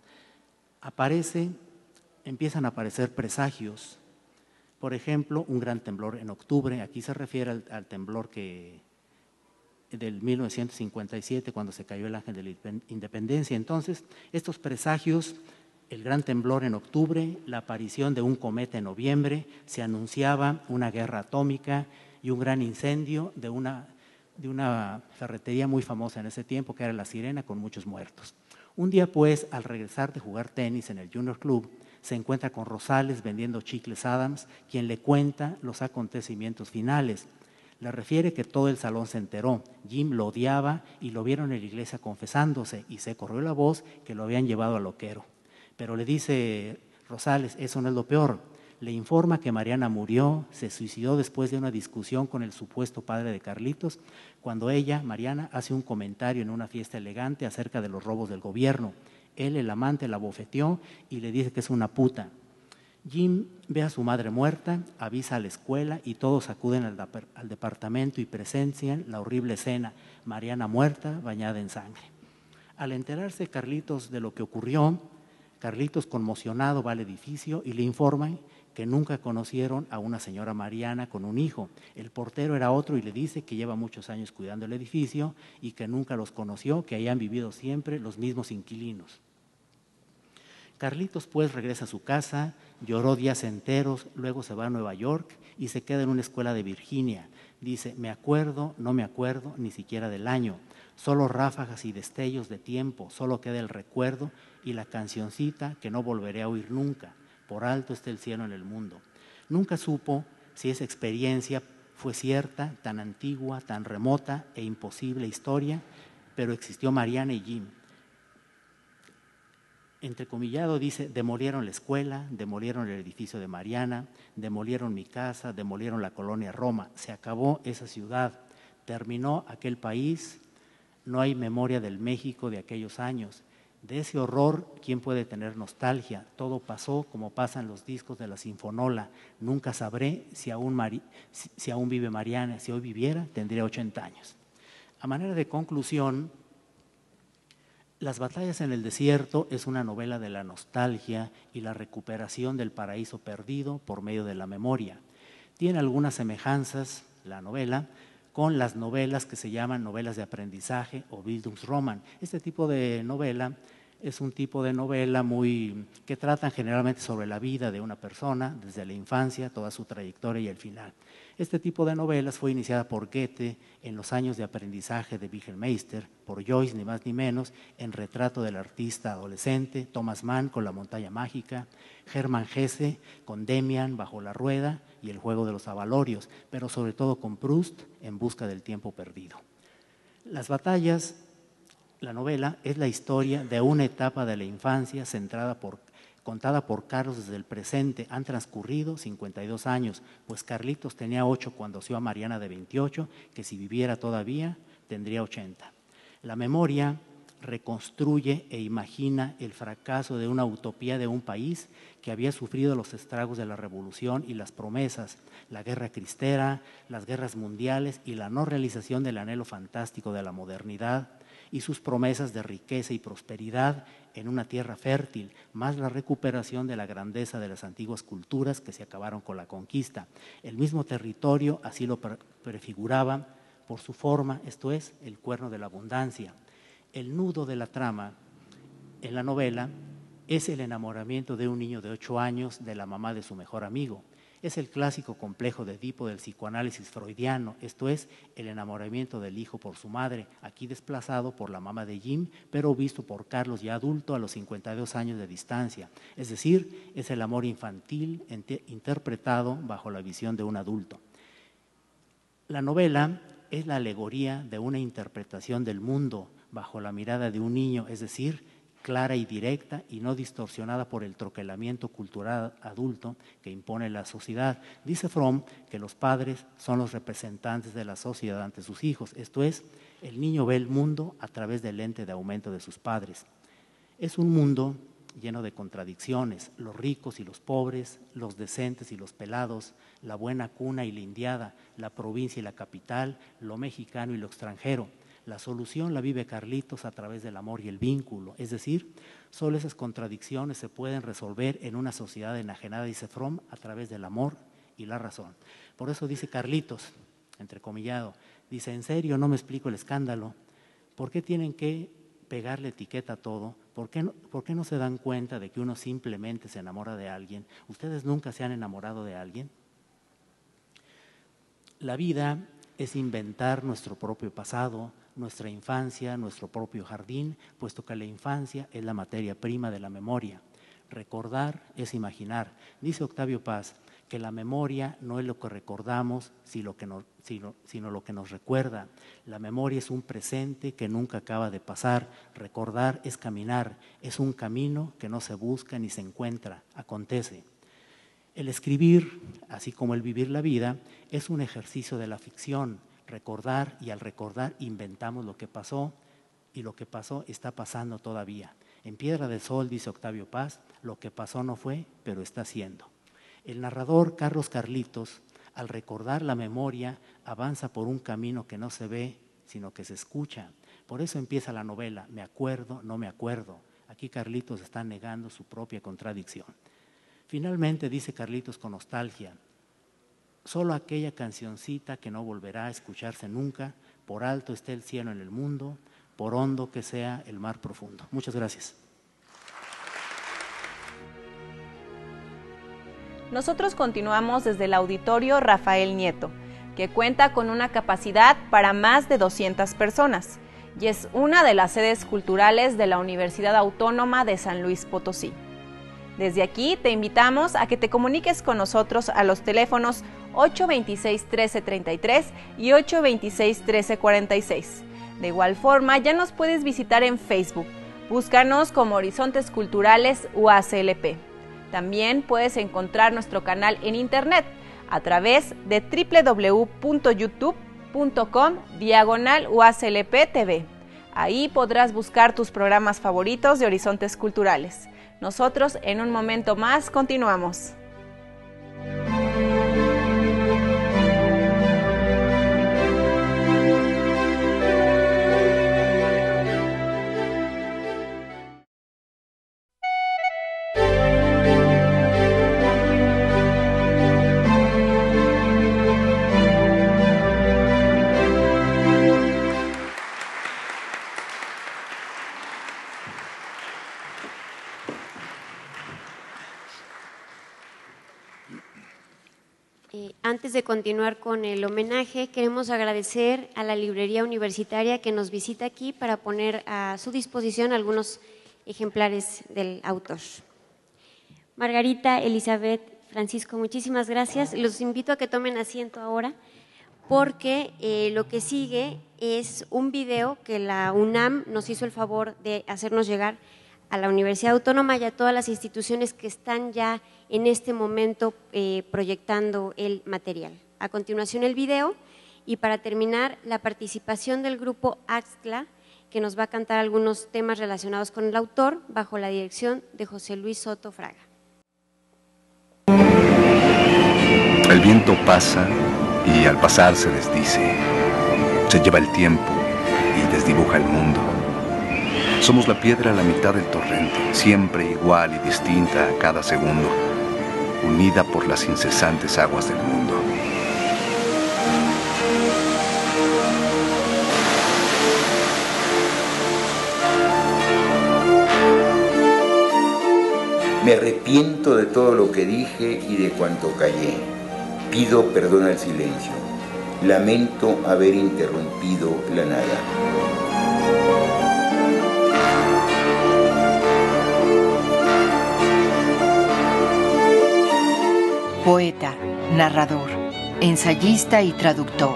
Empiezan a aparecer presagios. Por ejemplo, un gran temblor en octubre. Aquí se refiere al temblor del 1957, cuando se cayó el Ángel de la Independencia. Entonces, estos presagios, el gran temblor en octubre, la aparición de un cometa en noviembre, se anunciaba una guerra atómica y un gran incendio de una ferretería muy famosa en ese tiempo, que era La Sirena, con muchos muertos. Un día, pues, al regresar de jugar tenis en el Junior Club, se encuentra con Rosales vendiendo chicles Adams, quien le cuenta los acontecimientos finales. Le refiere que todo el salón se enteró. Jim lo odiaba y lo vieron en la iglesia confesándose y se corrió la voz que lo habían llevado al loquero. Pero le dice Rosales, eso no es lo peor. Le informa que Mariana murió, se suicidó después de una discusión con el supuesto padre de Carlitos, cuando ella, Mariana, hace un comentario en una fiesta elegante acerca de los robos del gobierno. Él, el amante, la bofeteó y le dice que es una puta. Jim ve a su madre muerta, avisa a la escuela y todos acuden al departamento y presencian la horrible escena, Mariana muerta, bañada en sangre. Al enterarse Carlitos de lo que ocurrió, Carlitos, conmocionado, va al edificio y le informan que nunca conocieron a una señora Mariana con un hijo. El portero era otro y le dice que lleva muchos años cuidando el edificio y que nunca los conoció, que ahí han vivido siempre los mismos inquilinos. Carlitos, pues, regresa a su casa, lloró días enteros, luego se va a Nueva York y se queda en una escuela de Virginia. Dice, me acuerdo, no me acuerdo ni siquiera del año, solo ráfagas y destellos de tiempo, solo queda el recuerdo y la cancioncita que no volveré a oír nunca, por alto está el cielo en el mundo. Nunca supo si esa experiencia fue cierta, tan antigua, tan remota e imposible historia, pero existió Mariana y Jim. Entrecomillado dice, demolieron la escuela, demolieron el edificio de Mariana, demolieron mi casa, demolieron la colonia Roma, se acabó esa ciudad, terminó aquel país, no hay memoria del México de aquellos años. De ese horror, ¿quién puede tener nostalgia? Todo pasó como pasan los discos de la Sinfonola, nunca sabré si aún vive Mariana, si hoy viviera tendría 80 años. A manera de conclusión, Las batallas en el desierto es una novela de la nostalgia y la recuperación del paraíso perdido por medio de la memoria. Tiene algunas semejanzas, la novela, con las novelas que se llaman novelas de aprendizaje o Bildungsroman. Este tipo de novela es un tipo de novela que tratan generalmente sobre la vida de una persona, desde la infancia, toda su trayectoria y el final. Este tipo de novelas fue iniciada por Goethe en los años de aprendizaje de Wilhelm Meister, por Joyce, ni más ni menos, en Retrato del artista adolescente, Thomas Mann con La montaña mágica, Hermann Hesse con Demian, Bajo la rueda y El juego de los abalorios, pero sobre todo con Proust, En busca del tiempo perdido. Las batallas, la novela, es la historia de una etapa de la infancia contada por Carlos desde el presente. Han transcurrido 52 años, pues Carlitos tenía 8 cuando conoció a Mariana de 28, que si viviera todavía tendría 80. La memoria reconstruye e imagina el fracaso de una utopía de un país que había sufrido los estragos de la revolución y las promesas, la guerra cristera, las guerras mundiales y la no realización del anhelo fantástico de la modernidad y sus promesas de riqueza y prosperidad en una tierra fértil, más la recuperación de la grandeza de las antiguas culturas que se acabaron con la conquista. El mismo territorio así lo prefiguraba por su forma, esto es, el cuerno de la abundancia. El nudo de la trama en la novela es el enamoramiento de un niño de 8 años de la mamá de su mejor amigo. Es el clásico complejo de Edipo del psicoanálisis freudiano, esto es, el enamoramiento del hijo por su madre, aquí desplazado por la mamá de Jim, pero visto por Carlos ya adulto a los 52 años de distancia. Es decir, es el amor infantil interpretado bajo la visión de un adulto. La novela es la alegoría de una interpretación del mundo bajo la mirada de un niño, es decir, clara y directa y no distorsionada por el troquelamiento cultural adulto que impone la sociedad. Dice Fromm que los padres son los representantes de la sociedad ante sus hijos, esto es, el niño ve el mundo a través del lente de aumento de sus padres. Es un mundo lleno de contradicciones, los ricos y los pobres, los decentes y los pelados, la buena cuna y la indiada, la provincia y la capital, lo mexicano y lo extranjero. La solución la vive Carlitos a través del amor y el vínculo, es decir, solo esas contradicciones se pueden resolver en una sociedad enajenada, dice Fromm, a través del amor y la razón. Por eso dice Carlitos, entrecomillado, dice, en serio no me explico el escándalo, ¿por qué tienen que pegarle etiqueta a todo? ¿Por qué no se dan cuenta de que uno simplemente se enamora de alguien? ¿Ustedes nunca se han enamorado de alguien? La vida es inventar nuestro propio pasado, nuestra infancia, nuestro propio jardín, puesto que la infancia es la materia prima de la memoria. Recordar es imaginar. Dice Octavio Paz que la memoria no es lo que recordamos, sino lo que nos recuerda. La memoria es un presente que nunca acaba de pasar. Recordar es caminar, es un camino que no se busca ni se encuentra, acontece. El escribir, así como el vivir la vida, es un ejercicio de la ficción. Recordar, y al recordar inventamos lo que pasó, y lo que pasó está pasando todavía. En Piedra del Sol, dice Octavio Paz, lo que pasó no fue, pero está siendo. El narrador Carlos Carlitos, al recordar la memoria, avanza por un camino que no se ve, sino que se escucha. Por eso empieza la novela, me acuerdo, no me acuerdo. Aquí Carlitos está negando su propia contradicción. Finalmente dice Carlitos con nostalgia, solo aquella cancioncita que no volverá a escucharse nunca, por alto esté el cielo en el mundo, por hondo que sea el mar profundo. Muchas gracias. Nosotros continuamos desde el Auditorio Rafael Nieto, que cuenta con una capacidad para más de 200 personas y es una de las sedes culturales de la Universidad Autónoma de San Luis Potosí. Desde aquí te invitamos a que te comuniques con nosotros a los teléfonos 826-1333 y 826-1346. De igual forma, ya nos puedes visitar en Facebook. Búscanos como Horizontes Culturales UACLP. También puedes encontrar nuestro canal en internet a través de www.youtube.com/UACLP-TV. Ahí podrás buscar tus programas favoritos de Horizontes Culturales. Nosotros en un momento más continuamos. Antes de continuar con el homenaje, queremos agradecer a la Librería Universitaria que nos visita aquí para poner a su disposición algunos ejemplares del autor. Margarita, Elizabeth, Francisco, muchísimas gracias. Los invito a que tomen asiento ahora porque lo que sigue es un video que la UNAM nos hizo el favor de hacernos llegar a la Universidad Autónoma y a todas las instituciones que están ya en este momento proyectando el material. A continuación el video y para terminar la participación del grupo Axtla que nos va a cantar algunos temas relacionados con el autor bajo la dirección de José Luis Soto Fraga. El viento pasa y al pasar se desdice, se lleva el tiempo y desdibuja el mundo. Somos la piedra a la mitad del torrente, siempre igual y distinta a cada segundo, unida por las incesantes aguas del mundo. Me arrepiento de todo lo que dije y de cuanto callé. Pido perdón al silencio. Lamento haber interrumpido la nada. Poeta, narrador, ensayista y traductor,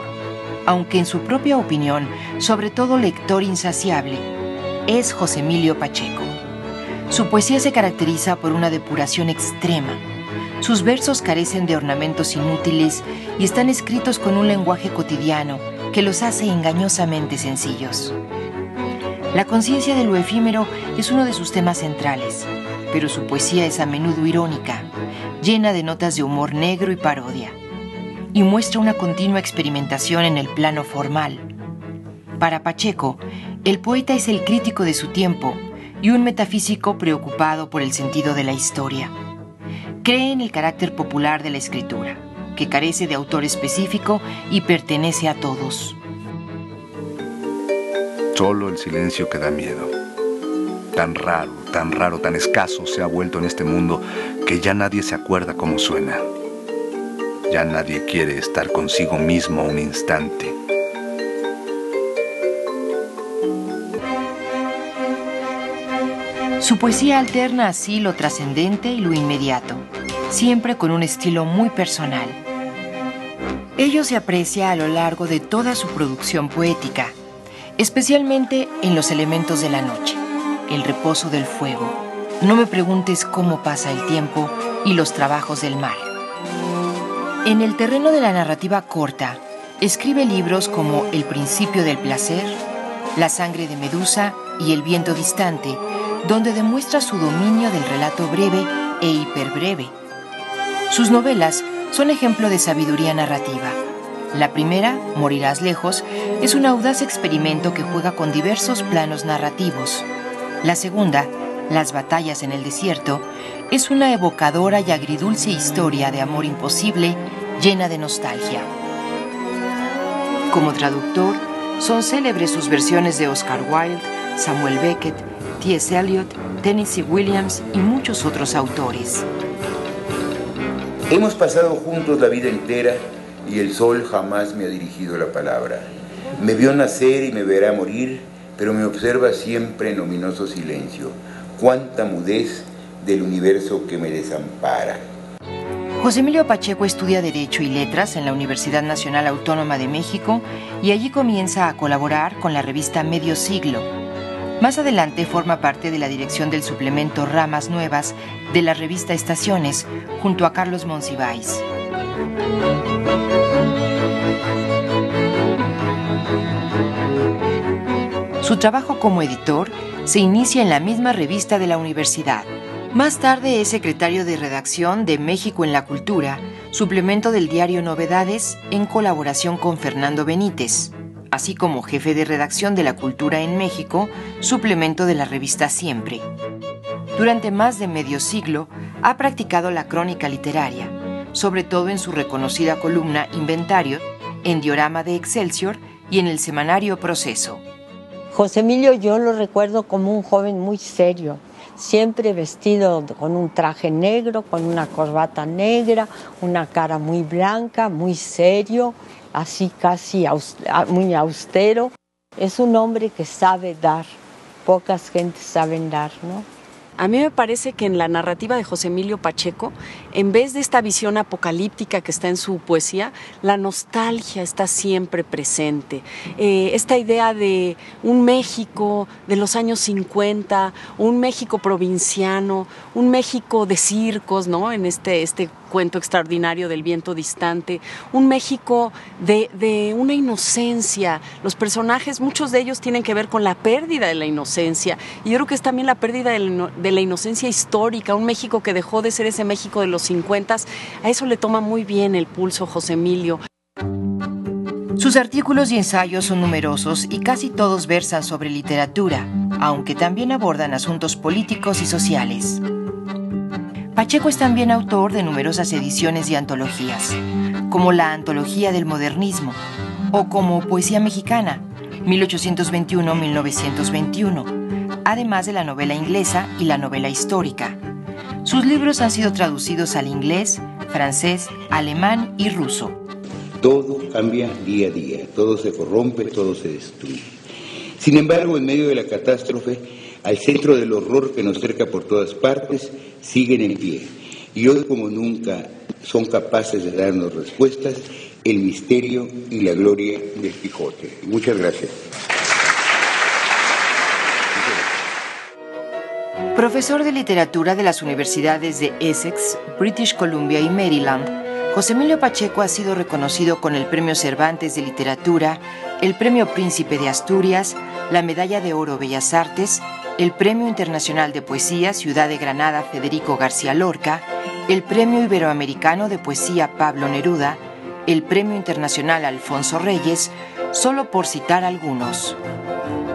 aunque en su propia opinión, sobre todo lector insaciable, es José Emilio Pacheco. Su poesía se caracteriza por una depuración extrema. Sus versos carecen de ornamentos inútiles y están escritos con un lenguaje cotidiano que los hace engañosamente sencillos. La conciencia de lo efímero es uno de sus temas centrales, pero su poesía es a menudo irónica, llena de notas de humor negro y parodia, y muestra una continua experimentación en el plano formal. Para Pacheco, el poeta es el crítico de su tiempo y un metafísico preocupado por el sentido de la historia. Cree en el carácter popular de la escritura, que carece de autor específico y pertenece a todos. Solo el silencio que da miedo. Tan raro, tan escaso se ha vuelto en este mundo que ya nadie se acuerda cómo suena. Ya nadie quiere estar consigo mismo un instante. Su poesía alterna así lo trascendente y lo inmediato, siempre con un estilo muy personal. Ello se aprecia a lo largo de toda su producción poética, especialmente en los elementos de la noche, el reposo del fuego, no me preguntes cómo pasa el tiempo y los trabajos del mar. En el terreno de la narrativa corta, escribe libros como El principio del placer, La sangre de Medusa y El viento distante, donde demuestra su dominio del relato breve e hiperbreve. Sus novelas son ejemplo de sabiduría narrativa. La primera, Morirás lejos, es un audaz experimento que juega con diversos planos narrativos. La segunda, Las batallas en el desierto, es una evocadora y agridulce historia de amor imposible, llena de nostalgia. Como traductor, son célebres sus versiones de Oscar Wilde, Samuel Beckett, T.S. Eliot, Tennessee Williams y muchos otros autores. Hemos pasado juntos la vida entera y el sol jamás me ha dirigido la palabra. Me vio nacer y me verá morir, pero me observa siempre en ominoso silencio. Cuánta mudez del universo que me desampara. José Emilio Pacheco estudia Derecho y Letras en la Universidad Nacional Autónoma de México y allí comienza a colaborar con la revista Medio Siglo. Más adelante forma parte de la dirección del suplemento Ramas Nuevas de la revista Estaciones, junto a Carlos Monsiváis. Su trabajo como editor se inicia en la misma revista de la universidad. Más tarde es secretario de redacción de México en la Cultura, suplemento del diario Novedades, en colaboración con Fernando Benítez, así como jefe de redacción de La Cultura en México, suplemento de la revista Siempre. Durante más de medio siglo ha practicado la crónica literaria, sobre todo en su reconocida columna Inventario, en Diorama de Excelsior y en el semanario Proceso. José Emilio yo lo recuerdo como un joven muy serio, siempre vestido con un traje negro, con una corbata negra, una cara muy blanca, muy serio, así casi muy austero. Es un hombre que sabe dar, pocas gentes saben dar, ¿no? A mí me parece que en la narrativa de José Emilio Pacheco, en vez de esta visión apocalíptica que está en su poesía, la nostalgia está siempre presente. Esta idea de un México de los años 50, un México provinciano, un México de circos, ¿no? En este cuento extraordinario del viento distante, un México de una inocencia. Los personajes, muchos de ellos tienen que ver con la pérdida de la inocencia, y yo creo que es también la pérdida de la inocencia histórica, un México que dejó de ser ese México de los 50s. A eso le toma muy bien el pulso José Emilio. Sus artículos y ensayos son numerosos y casi todos versan sobre literatura, aunque también abordan asuntos políticos y sociales. Pacheco es también autor de numerosas ediciones y antologías, como la Antología del Modernismo, o como Poesía Mexicana, 1821-1921, además de la novela inglesa y la novela histórica. Sus libros han sido traducidos al inglés, francés, alemán y ruso. Todo cambia día a día, todo se corrompe, todo se destruye. Sin embargo, en medio de la catástrofe, al centro del horror que nos cerca por todas partes, siguen en pie. Y hoy como nunca son capaces de darnos respuestas el misterio y la gloria del Quijote. Muchas gracias. Profesor de literatura de las universidades de Essex, British Columbia y Maryland, José Emilio Pacheco ha sido reconocido con el Premio Cervantes de Literatura, el Premio Príncipe de Asturias, la Medalla de Oro Bellas Artes, el Premio Internacional de Poesía Ciudad de Granada Federico García Lorca, el Premio Iberoamericano de Poesía Pablo Neruda, el Premio Internacional Alfonso Reyes, solo por citar algunos.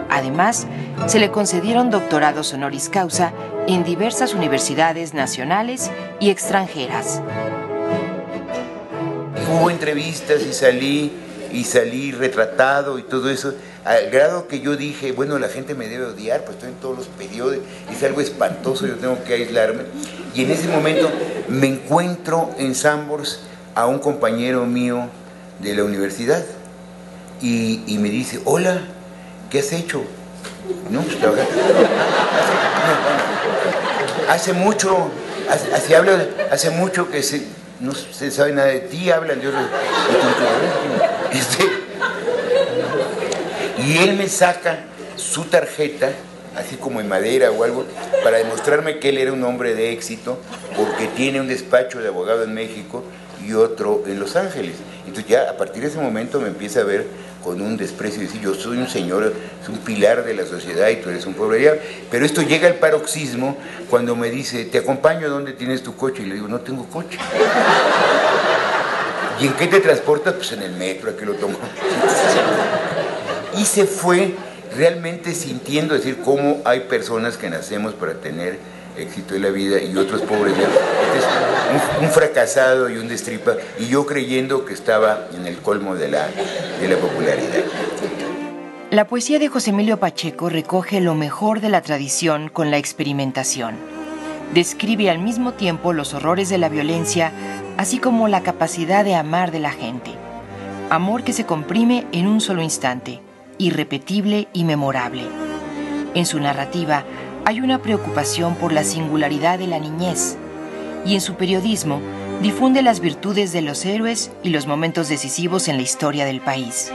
Además, se le concedieron doctorados honoris causa en diversas universidades nacionales y extranjeras. Hubo entrevistas y salí retratado y todo eso, al grado que yo dije, bueno, la gente me debe odiar, pues estoy en todos los periódicos, es algo espantoso, yo tengo que aislarme. Y en ese momento me encuentro en Sambors a un compañero mío de la universidad y me dice, hola, ¿qué has hecho? No, pues trabajar. Hace mucho que no se sabe nada de ti, hablan de otros. Y él me saca su tarjeta, así como en madera o algo, para demostrarme que él era un hombre de éxito, porque tiene un despacho de abogado en México y otro en Los Ángeles. Entonces ya a partir de ese momento me empieza a ver con un desprecio y decir, yo soy un señor, es un pilar de la sociedad y tú eres un pobre diablo. Pero esto llega al paroxismo cuando me dice, te acompaño, ¿dónde tienes tu coche? Y le digo, no tengo coche. ¿Y en qué te transportas? Pues en el metro, aquí lo tomo. Y se fue realmente sintiendo decir cómo hay personas que nacemos para tener éxito en la vida y otros pobres ya. Este es un fracasado y un destripa, y yo creyendo que estaba en el colmo de la popularidad. La poesía de José Emilio Pacheco recoge lo mejor de la tradición con la experimentación. Describe al mismo tiempo los horrores de la violencia, así como la capacidad de amar de la gente. Amor que se comprime en un solo instante, irrepetible y memorable. En su narrativa hay una preocupación por la singularidad de la niñez, y en su periodismo difunde las virtudes de los héroes y los momentos decisivos en la historia del país.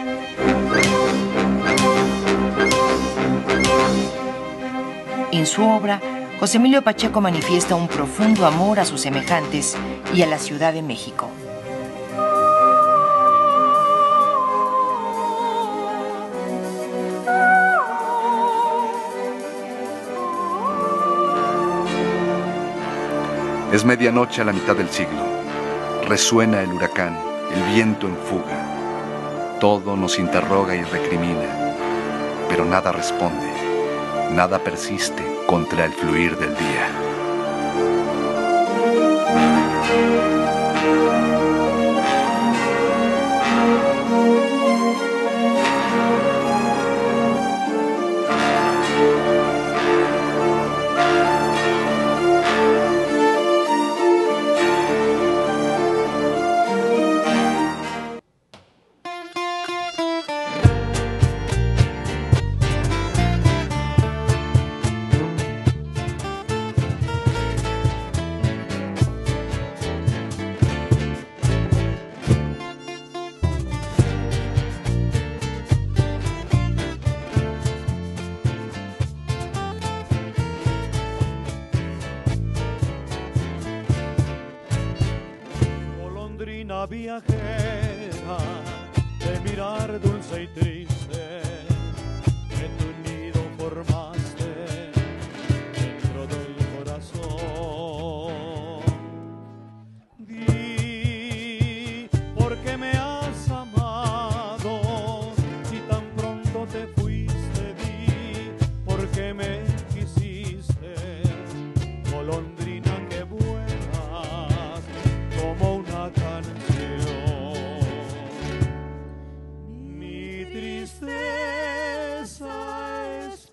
En su obra, José Emilio Pacheco manifiesta un profundo amor a sus semejantes y a la Ciudad de México. Es medianoche a la mitad del siglo. Resuena el huracán, el viento en fuga. Todo nos interroga y recrimina, pero nada responde, nada persiste contra el fluir del día. Viajera de mirar dulce y triste que tu nido formaste dentro del corazón. Di por qué me has amado si tan pronto te fuiste. Di por qué me quisiste, golondrina que vuelas como una canción. Es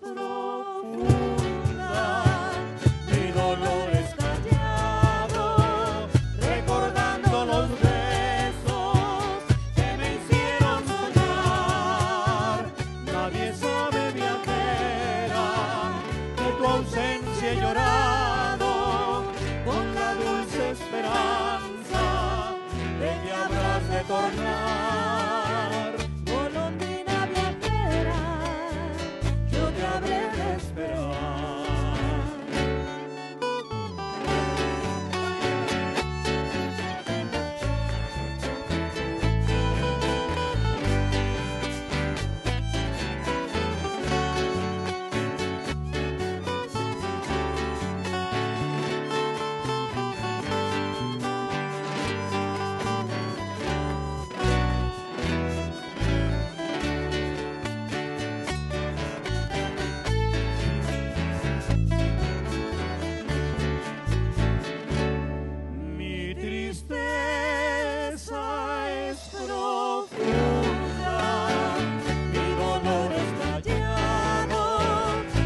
profunda, mi dolor es callado. ausencia he llorado con la dulce esperanza de que habrás de tornar. Golondrina viajera, yo te habré de esperar.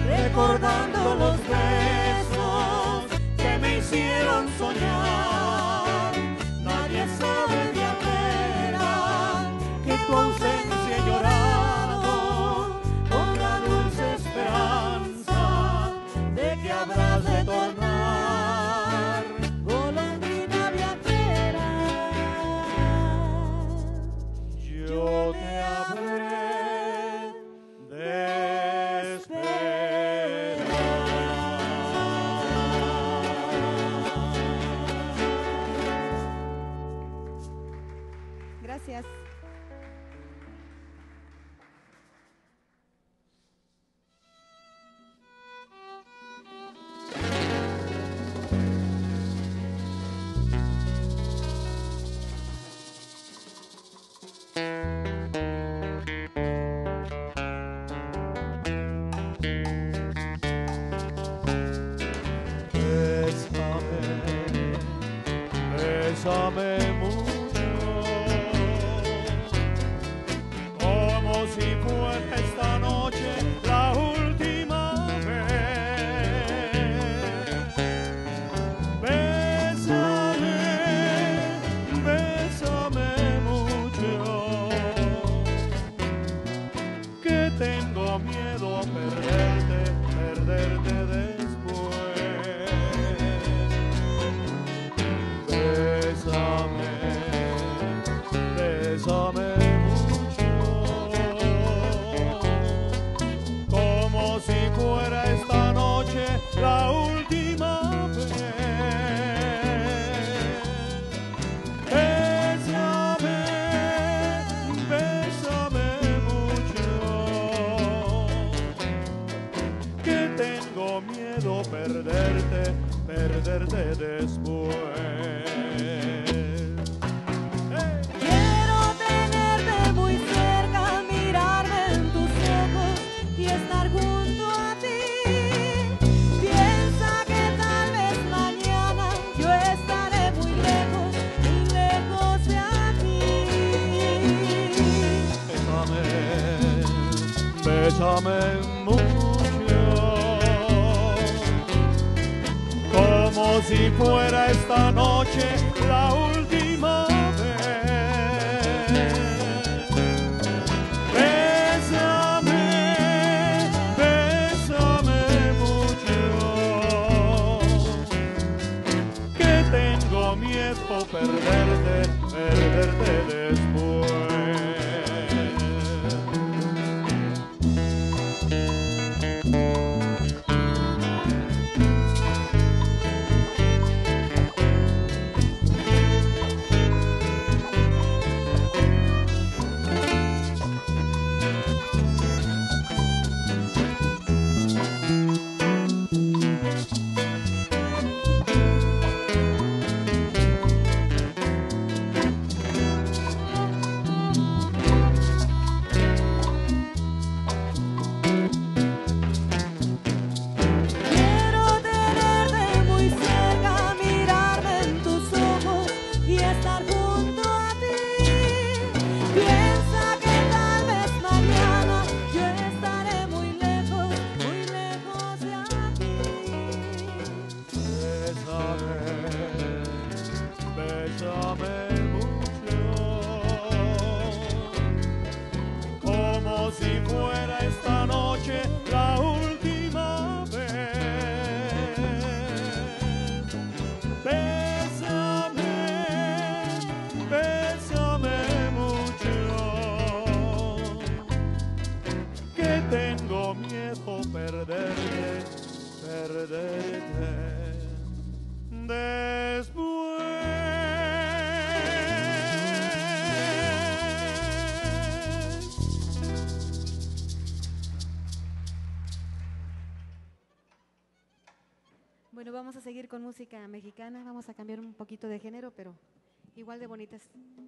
Recordando los besos que me hicieron soñar. Nadie sabe, viajera, que tu ausencia he llorado con la dulce esperanza de que habrás de tornar. Golondrina viajera, yo te habré de esperar. Gracias. Bésame mucho, como si fuera esta noche la última vez. Bésame, bésame mucho, que tengo miedo a perderte, perderte después. Bésame, bésame mucho, como si fuera esta noche la última vez. Bésame, bésame mucho, que tengo miedo perderte, perderte después. Quiero tenerte muy cerca, mirarme en tus ojos y estar junto a ti. Piensa que tal vez mañana yo estaré muy lejos y lejos de aquí. Bésame, bésame mucho, como si fuera esta noche la última vez. Bésame, bésame mucho, que tengo miedo perderte, perderte después. tengo miedo perderte, perderte. Bueno, vamos a seguir con música mexicana, vamos a cambiar un poquito de género, pero igual de bonitas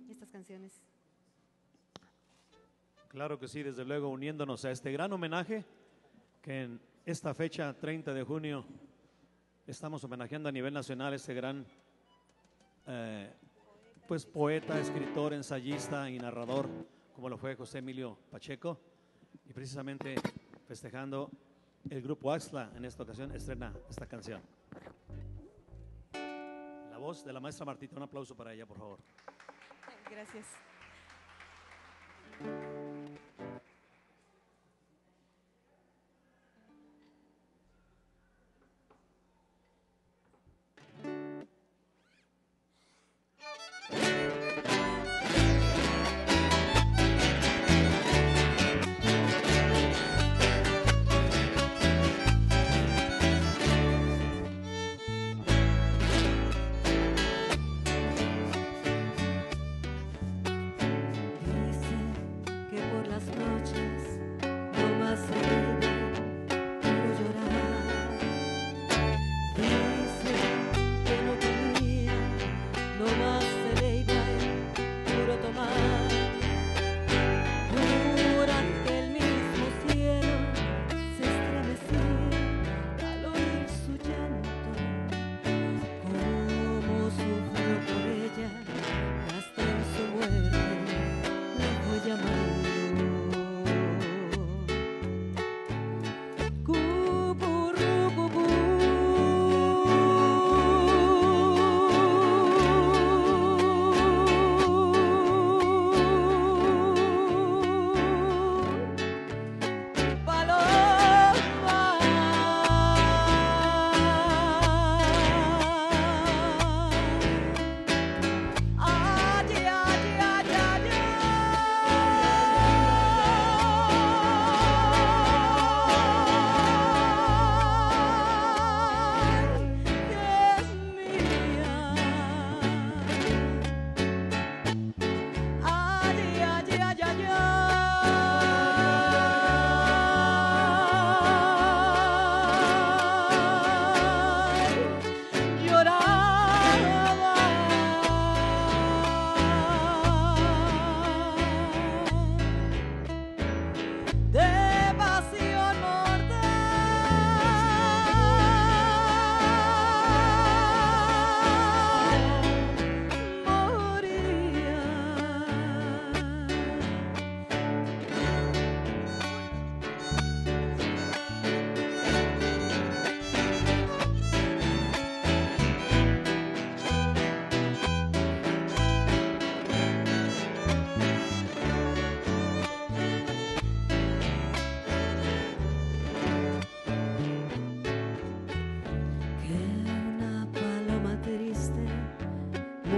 estas canciones. Claro que sí, desde luego uniéndonos a este gran homenaje que en esta fecha, 30 de junio, estamos homenajeando a nivel nacional a este gran pues poeta, escritor, ensayista y narrador, como lo fue José Emilio Pacheco, y precisamente festejando el grupo Axtla en esta ocasión estrena esta canción. La voz de la maestra Martita, un aplauso para ella, por favor. Gracias.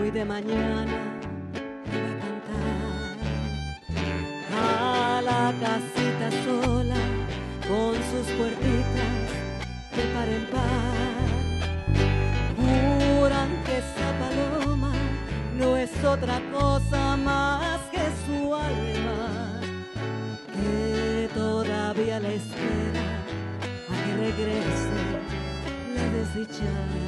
De mañana iba a cantar a la casita sola con sus puertitas de par en par. Juran que esa paloma no es otra cosa más que su alma, que todavía la espera a que regrese la desdichada.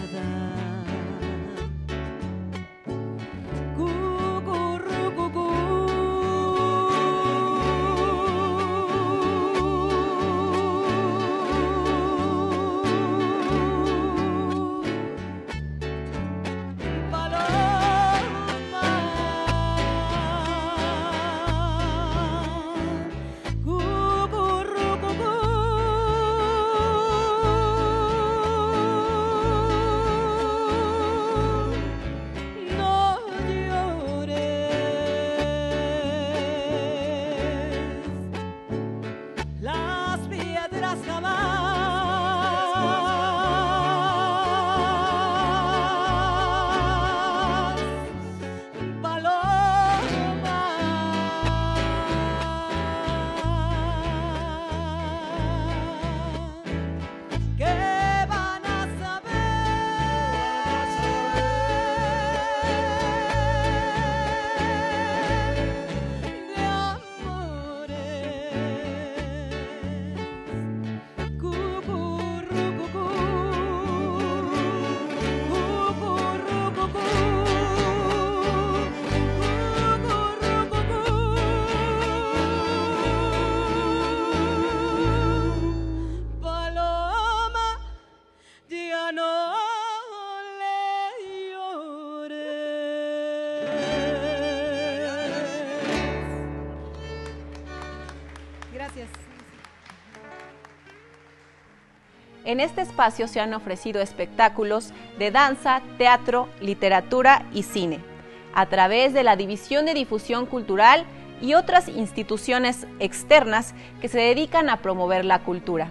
En este espacio se han ofrecido espectáculos de danza, teatro, literatura y cine, a través de la División de Difusión Cultural y otras instituciones externas que se dedican a promover la cultura.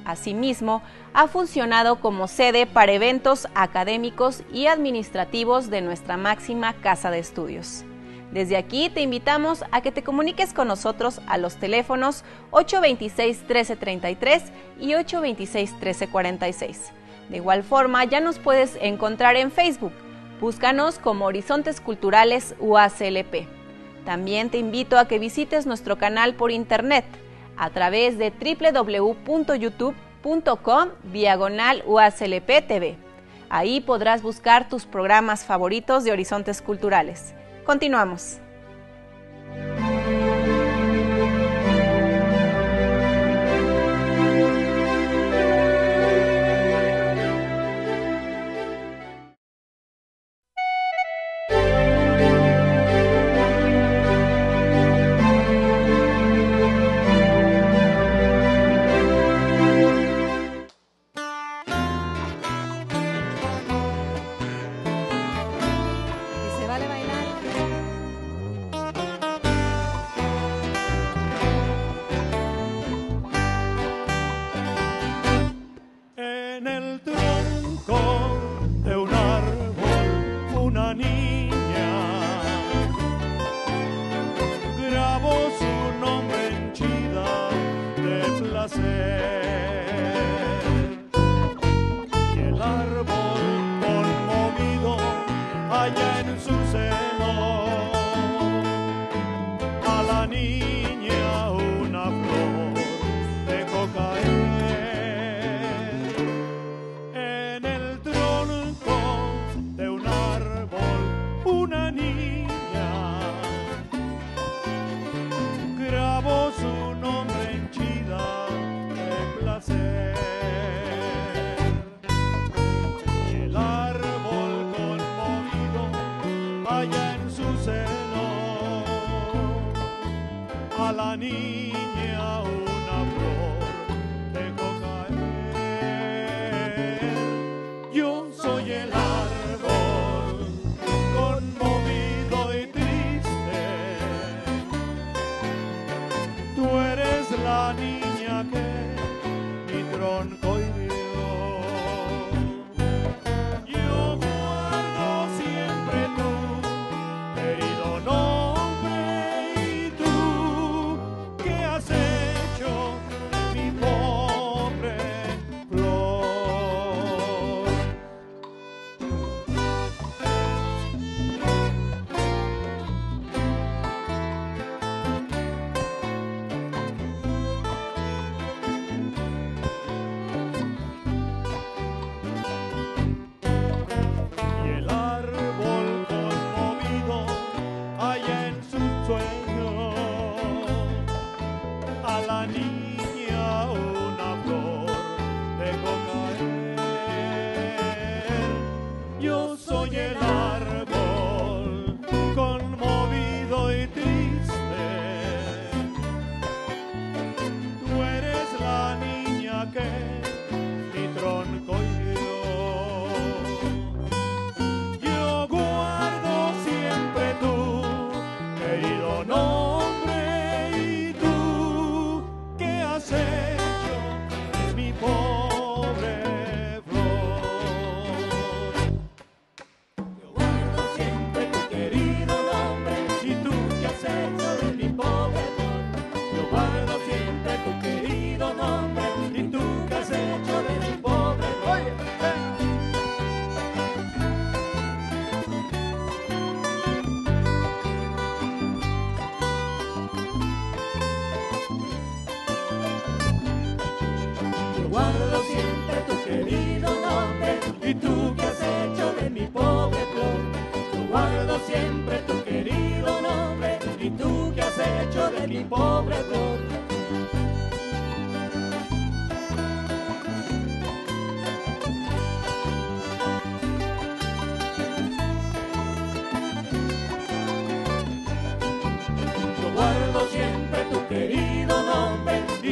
Asimismo, ha funcionado como sede para eventos académicos y administrativos de nuestra máxima casa de estudios. Desde aquí te invitamos a que te comuniques con nosotros a los teléfonos 826-1333 y 826-1346. De igual forma, ya nos puedes encontrar en Facebook. Búscanos como Horizontes Culturales UACLP. También te invito a que visites nuestro canal por internet a través de www.youtube.com/UACLP-TV. Ahí podrás buscar tus programas favoritos de Horizontes Culturales. Continuamos.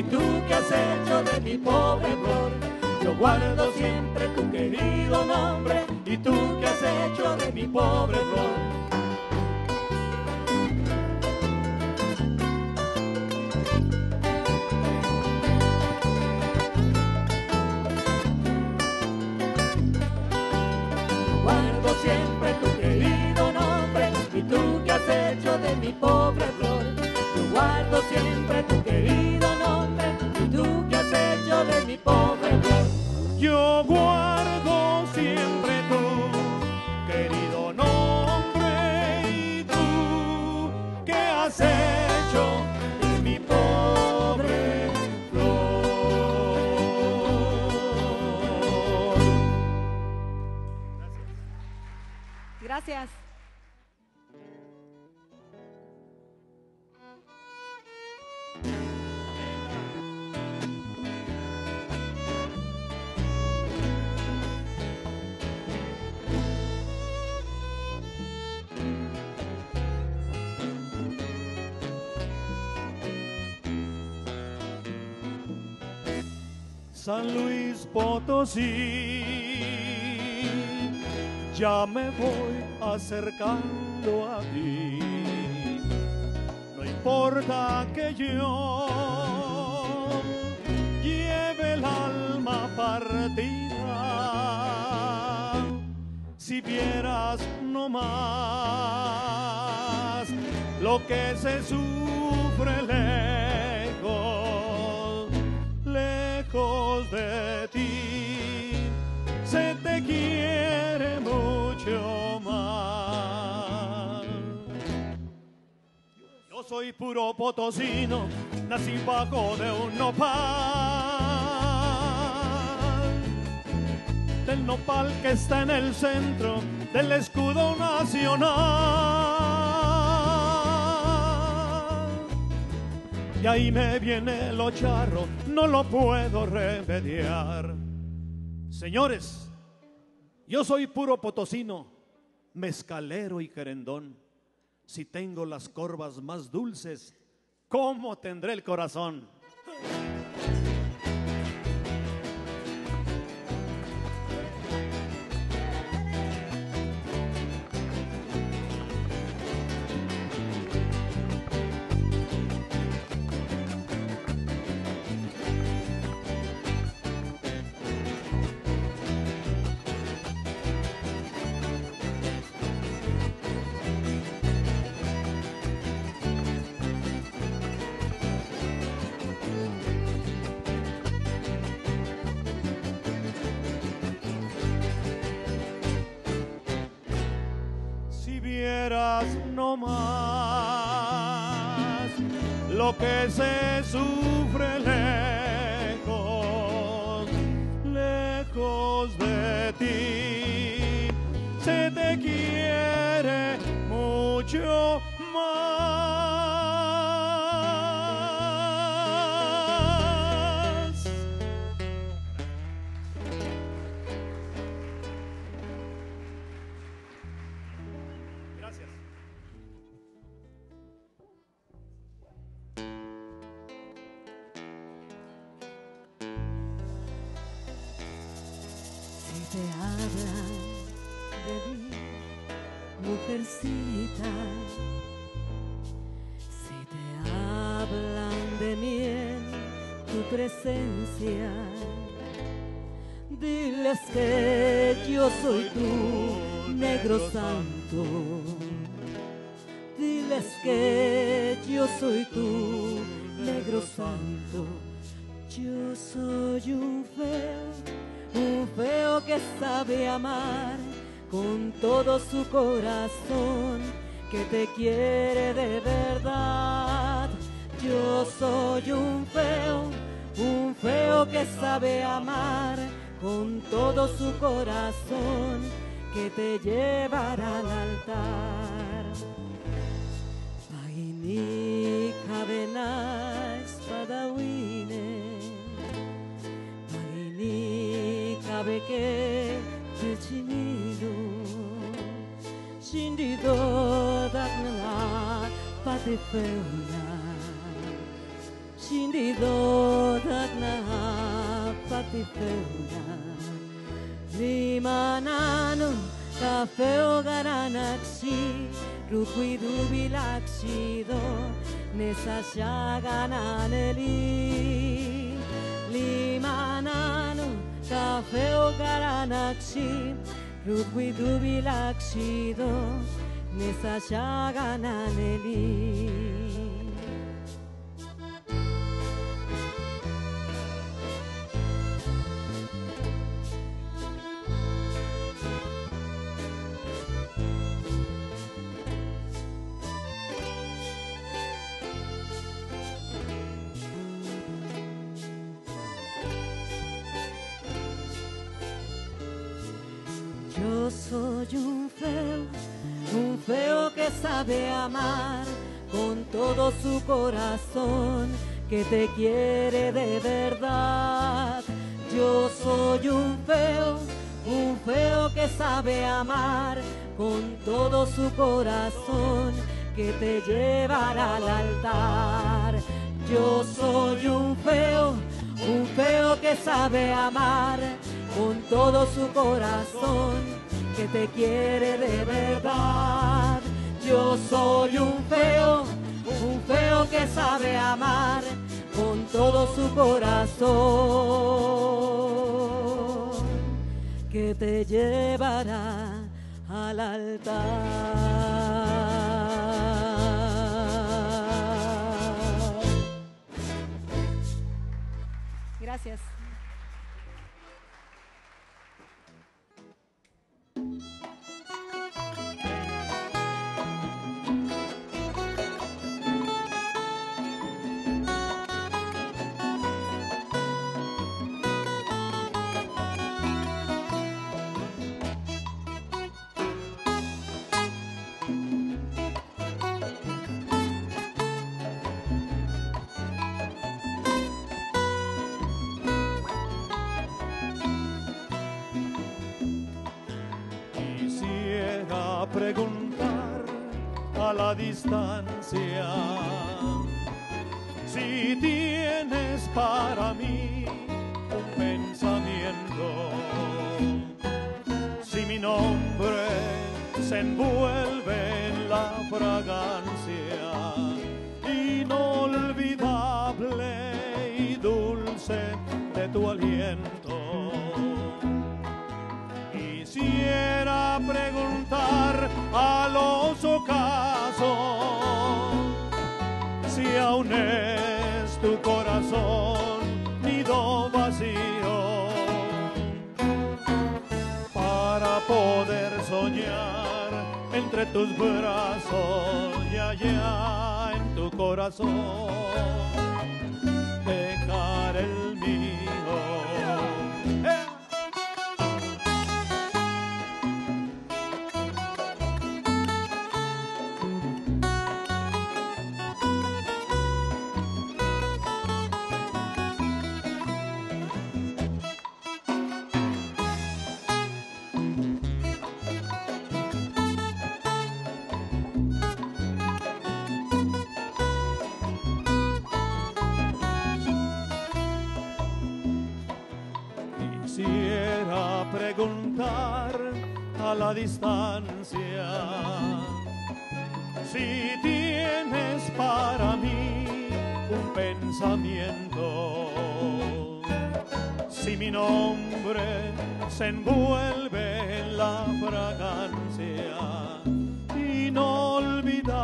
¿Y tú qué has hecho de mi pobre flor? Yo Yo guardo siempre tu querido nombre y tú que has hecho de mi pobre flor. Guardo siempre tu querido nombre y tú que has hecho de mi pobre flor. Yo guardo siempre tu querido nombre y tú que has hecho de mi pobre flor. Yo guardo siempre tu querido nombre y tú que has hecho de mi pobre flor. Gracias. San Luis Potosí, ya me voy acercando a ti. No importa que yo lleve el alma partida, si vieras nomás lo que se sufre lejos de ti, se te quiere mucho más. Yo soy puro potosino, nací bajo de un nopal, del nopal que está en el centro del escudo nacional. Y ahí me viene lo charro, no lo puedo remediar. Señores, yo soy puro potosino, mezcalero y querendón. Si tengo las corvas más dulces, ¿cómo tendré el corazón? No más lo que se sufre lejos de ti, se te quiere mucho más. Gracias. Te hablan de mí, mujercita, si te hablan de mí en tu presencia, diles que yo soy tu negro santo, diles que yo soy tu negro santo, yo soy un feo que sabe amar con todo su corazón, que te quiere de verdad. Yo soy un feo que sabe amar con todo su corazón, que te llevará al altar. Paini cabena espadawine, que chinido shindido dagna patifeuna shindido dagna pifeuna limanano kafeo garanaksi rukuidu bilaksido nesa shagananeli limanano kafeo garanaksi rukuidu bilaksido nesa shagananeli. Yo soy un feo que sabe amar con todo su corazón, que te quiere de verdad. Yo soy un feo que sabe amar con todo su corazón, que te llevará al altar. Yo soy un feo que sabe amar con todo su corazón, que te quiere de verdad. Yo soy un feo que sabe amar con todo su corazón, que te llevará al altar. Gracias. Preguntar a la distancia si tienes para mí un pensamiento, si mi nombre se envuelve en la fragancia inolvidable y dulce de tu aliento. Quisiera preguntar al ocaso si aún es tu corazón nido vacío, para poder soñar entre tus brazos y allá en tu corazón dejar el mío. Quisiera preguntar a la distancia si tienes para mí un pensamiento, si mi nombre se envuelve en la fragancia inolvidable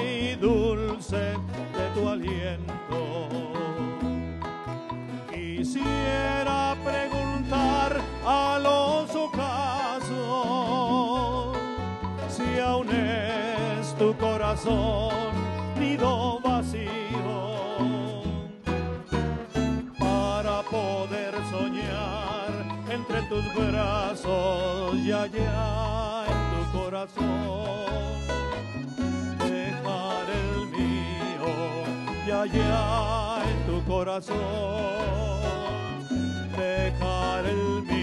y dulce de tu aliento. Quisiera preguntar a los ocasos si aún es tu corazón nido vacío, para poder soñar entre tus brazos y allá en tu corazón dejar el mío y allá en tu corazón dejar el mío.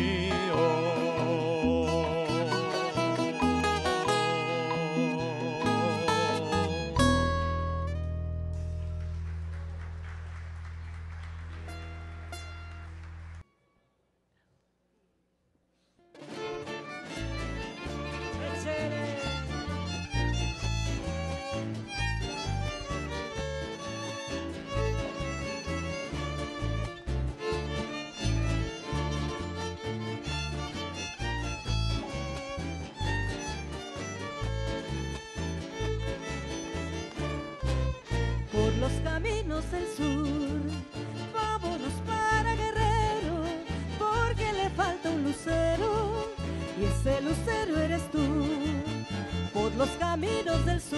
los caminos del sur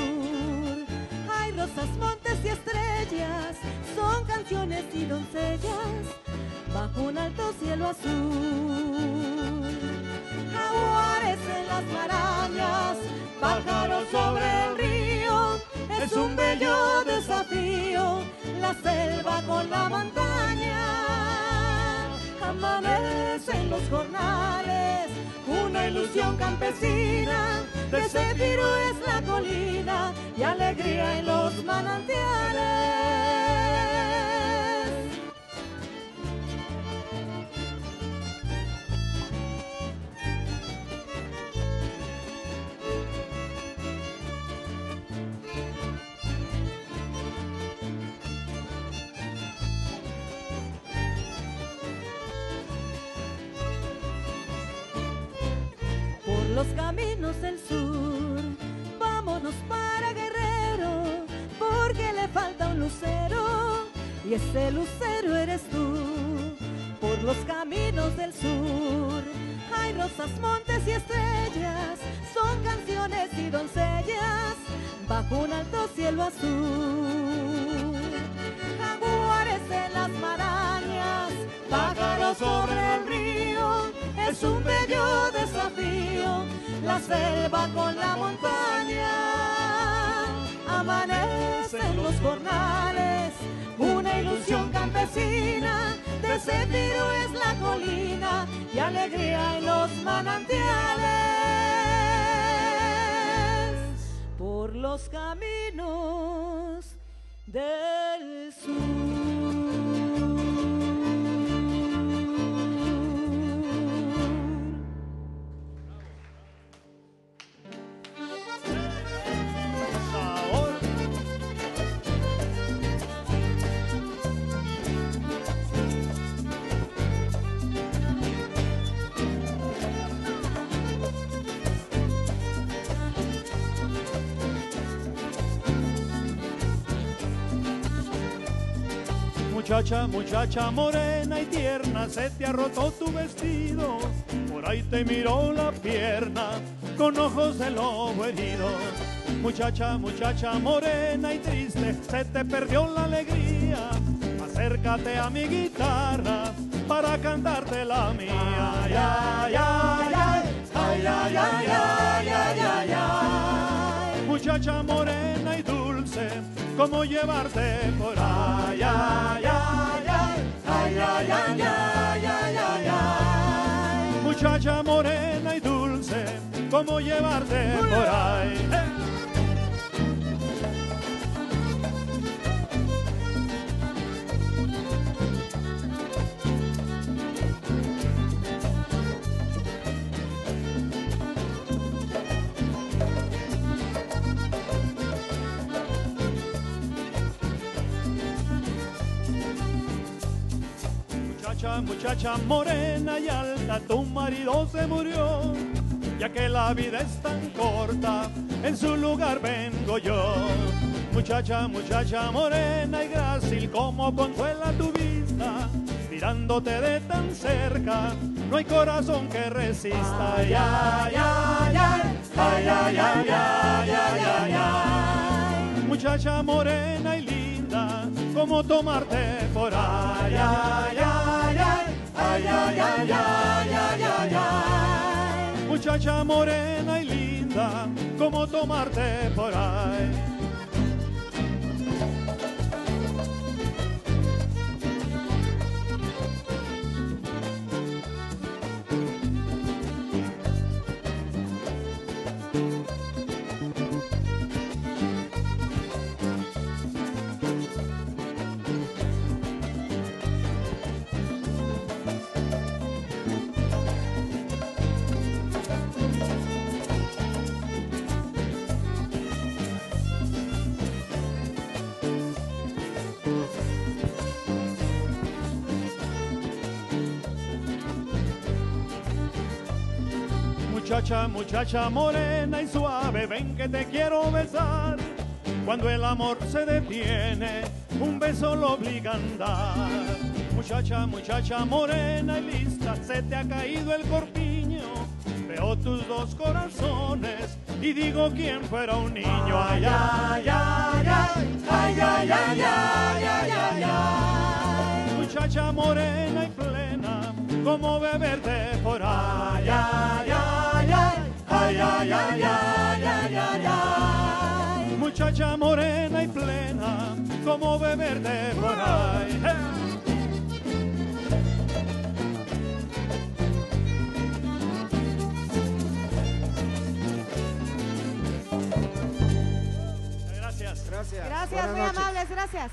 hay rosas, montes y estrellas, son canciones y doncellas bajo un alto cielo azul. Jaguares en las marañas, pájaros sobre el río, es un bello desafío, la selva con la montaña. Amanecen los jornales, una ilusión campesina, de céfiro es la colina y alegría en los manantiales. Los caminos del sur, vámonos para Guerrero, porque le falta un lucero, y ese lucero eres tú. Por los caminos del sur, hay rosas, montes y estrellas, son canciones y doncellas, bajo un alto cielo azul. Jaguares en las marañas, pájaros sobre el río, es un bello desafío, la selva con la montaña. Amanecen los jornales, una ilusión campesina, de céfiro es la colina y alegría en los manantiales. Por los caminos del sur. Muchacha, muchacha morena y tierna, se te ha roto tu vestido, por ahí te miró la pierna, con ojos de lobo herido. Muchacha, muchacha morena y triste, se te perdió la alegría, acércate a mi guitarra, para cantarte la mía. Ay, ay, ay, ay, ay, ay, ay, ay, ay, ay. Muchacha morena y dulce, cómo llevarte por ahí. Ay, ay, ay, ay, ay, ay, ay, ay, ay, ay. Muchacha morena y dulce, cómo llevarte por ahí. Muchacha morena y alta, tu marido se murió, ya que la vida es tan corta, en su lugar vengo yo. Muchacha, muchacha morena y grácil, como consuela tu vista, mirándote de tan cerca, no hay corazón que resista. Ay, ay, ay, ay, ay, ay, ay, ay, ay, ay, ay. Muchacha morena y linda, como tomarte por ahí. Ay, ay, ay, ay, ay, ay, ay, ay, ay, ay. Muchacha morena y linda, como tomarte por ahí. Muchacha, muchacha morena y suave, ven que te quiero besar. Cuando el amor se detiene, un beso lo obliga a andar. Muchacha, muchacha morena y lista, se te ha caído el corpiño. Veo tus dos corazones y digo quién fuera un niño. Ay, ay, ay, ay, ay, ay, ay, ay, ay, ay, ay. Muchacha morena y plena, como beber de por ay, ay, ay, ay, ay, ay, ay, ay, ay, ay, ay. Muchacha morena y plena, como beber de por ahí. Gracias. Gracias, muy amables, gracias.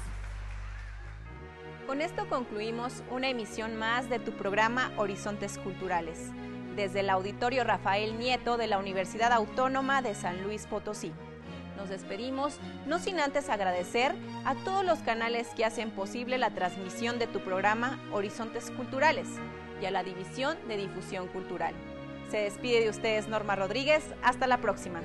Con esto concluimos una emisión más de tu programa Horizontes Culturales, desde el Auditorio Rafael Nieto de la Universidad Autónoma de San Luis Potosí. Nos despedimos, no sin antes agradecer a todos los canales que hacen posible la transmisión de tu programa Horizontes Culturales y a la División de Difusión Cultural. Se despide de ustedes Norma Rodríguez, hasta la próxima.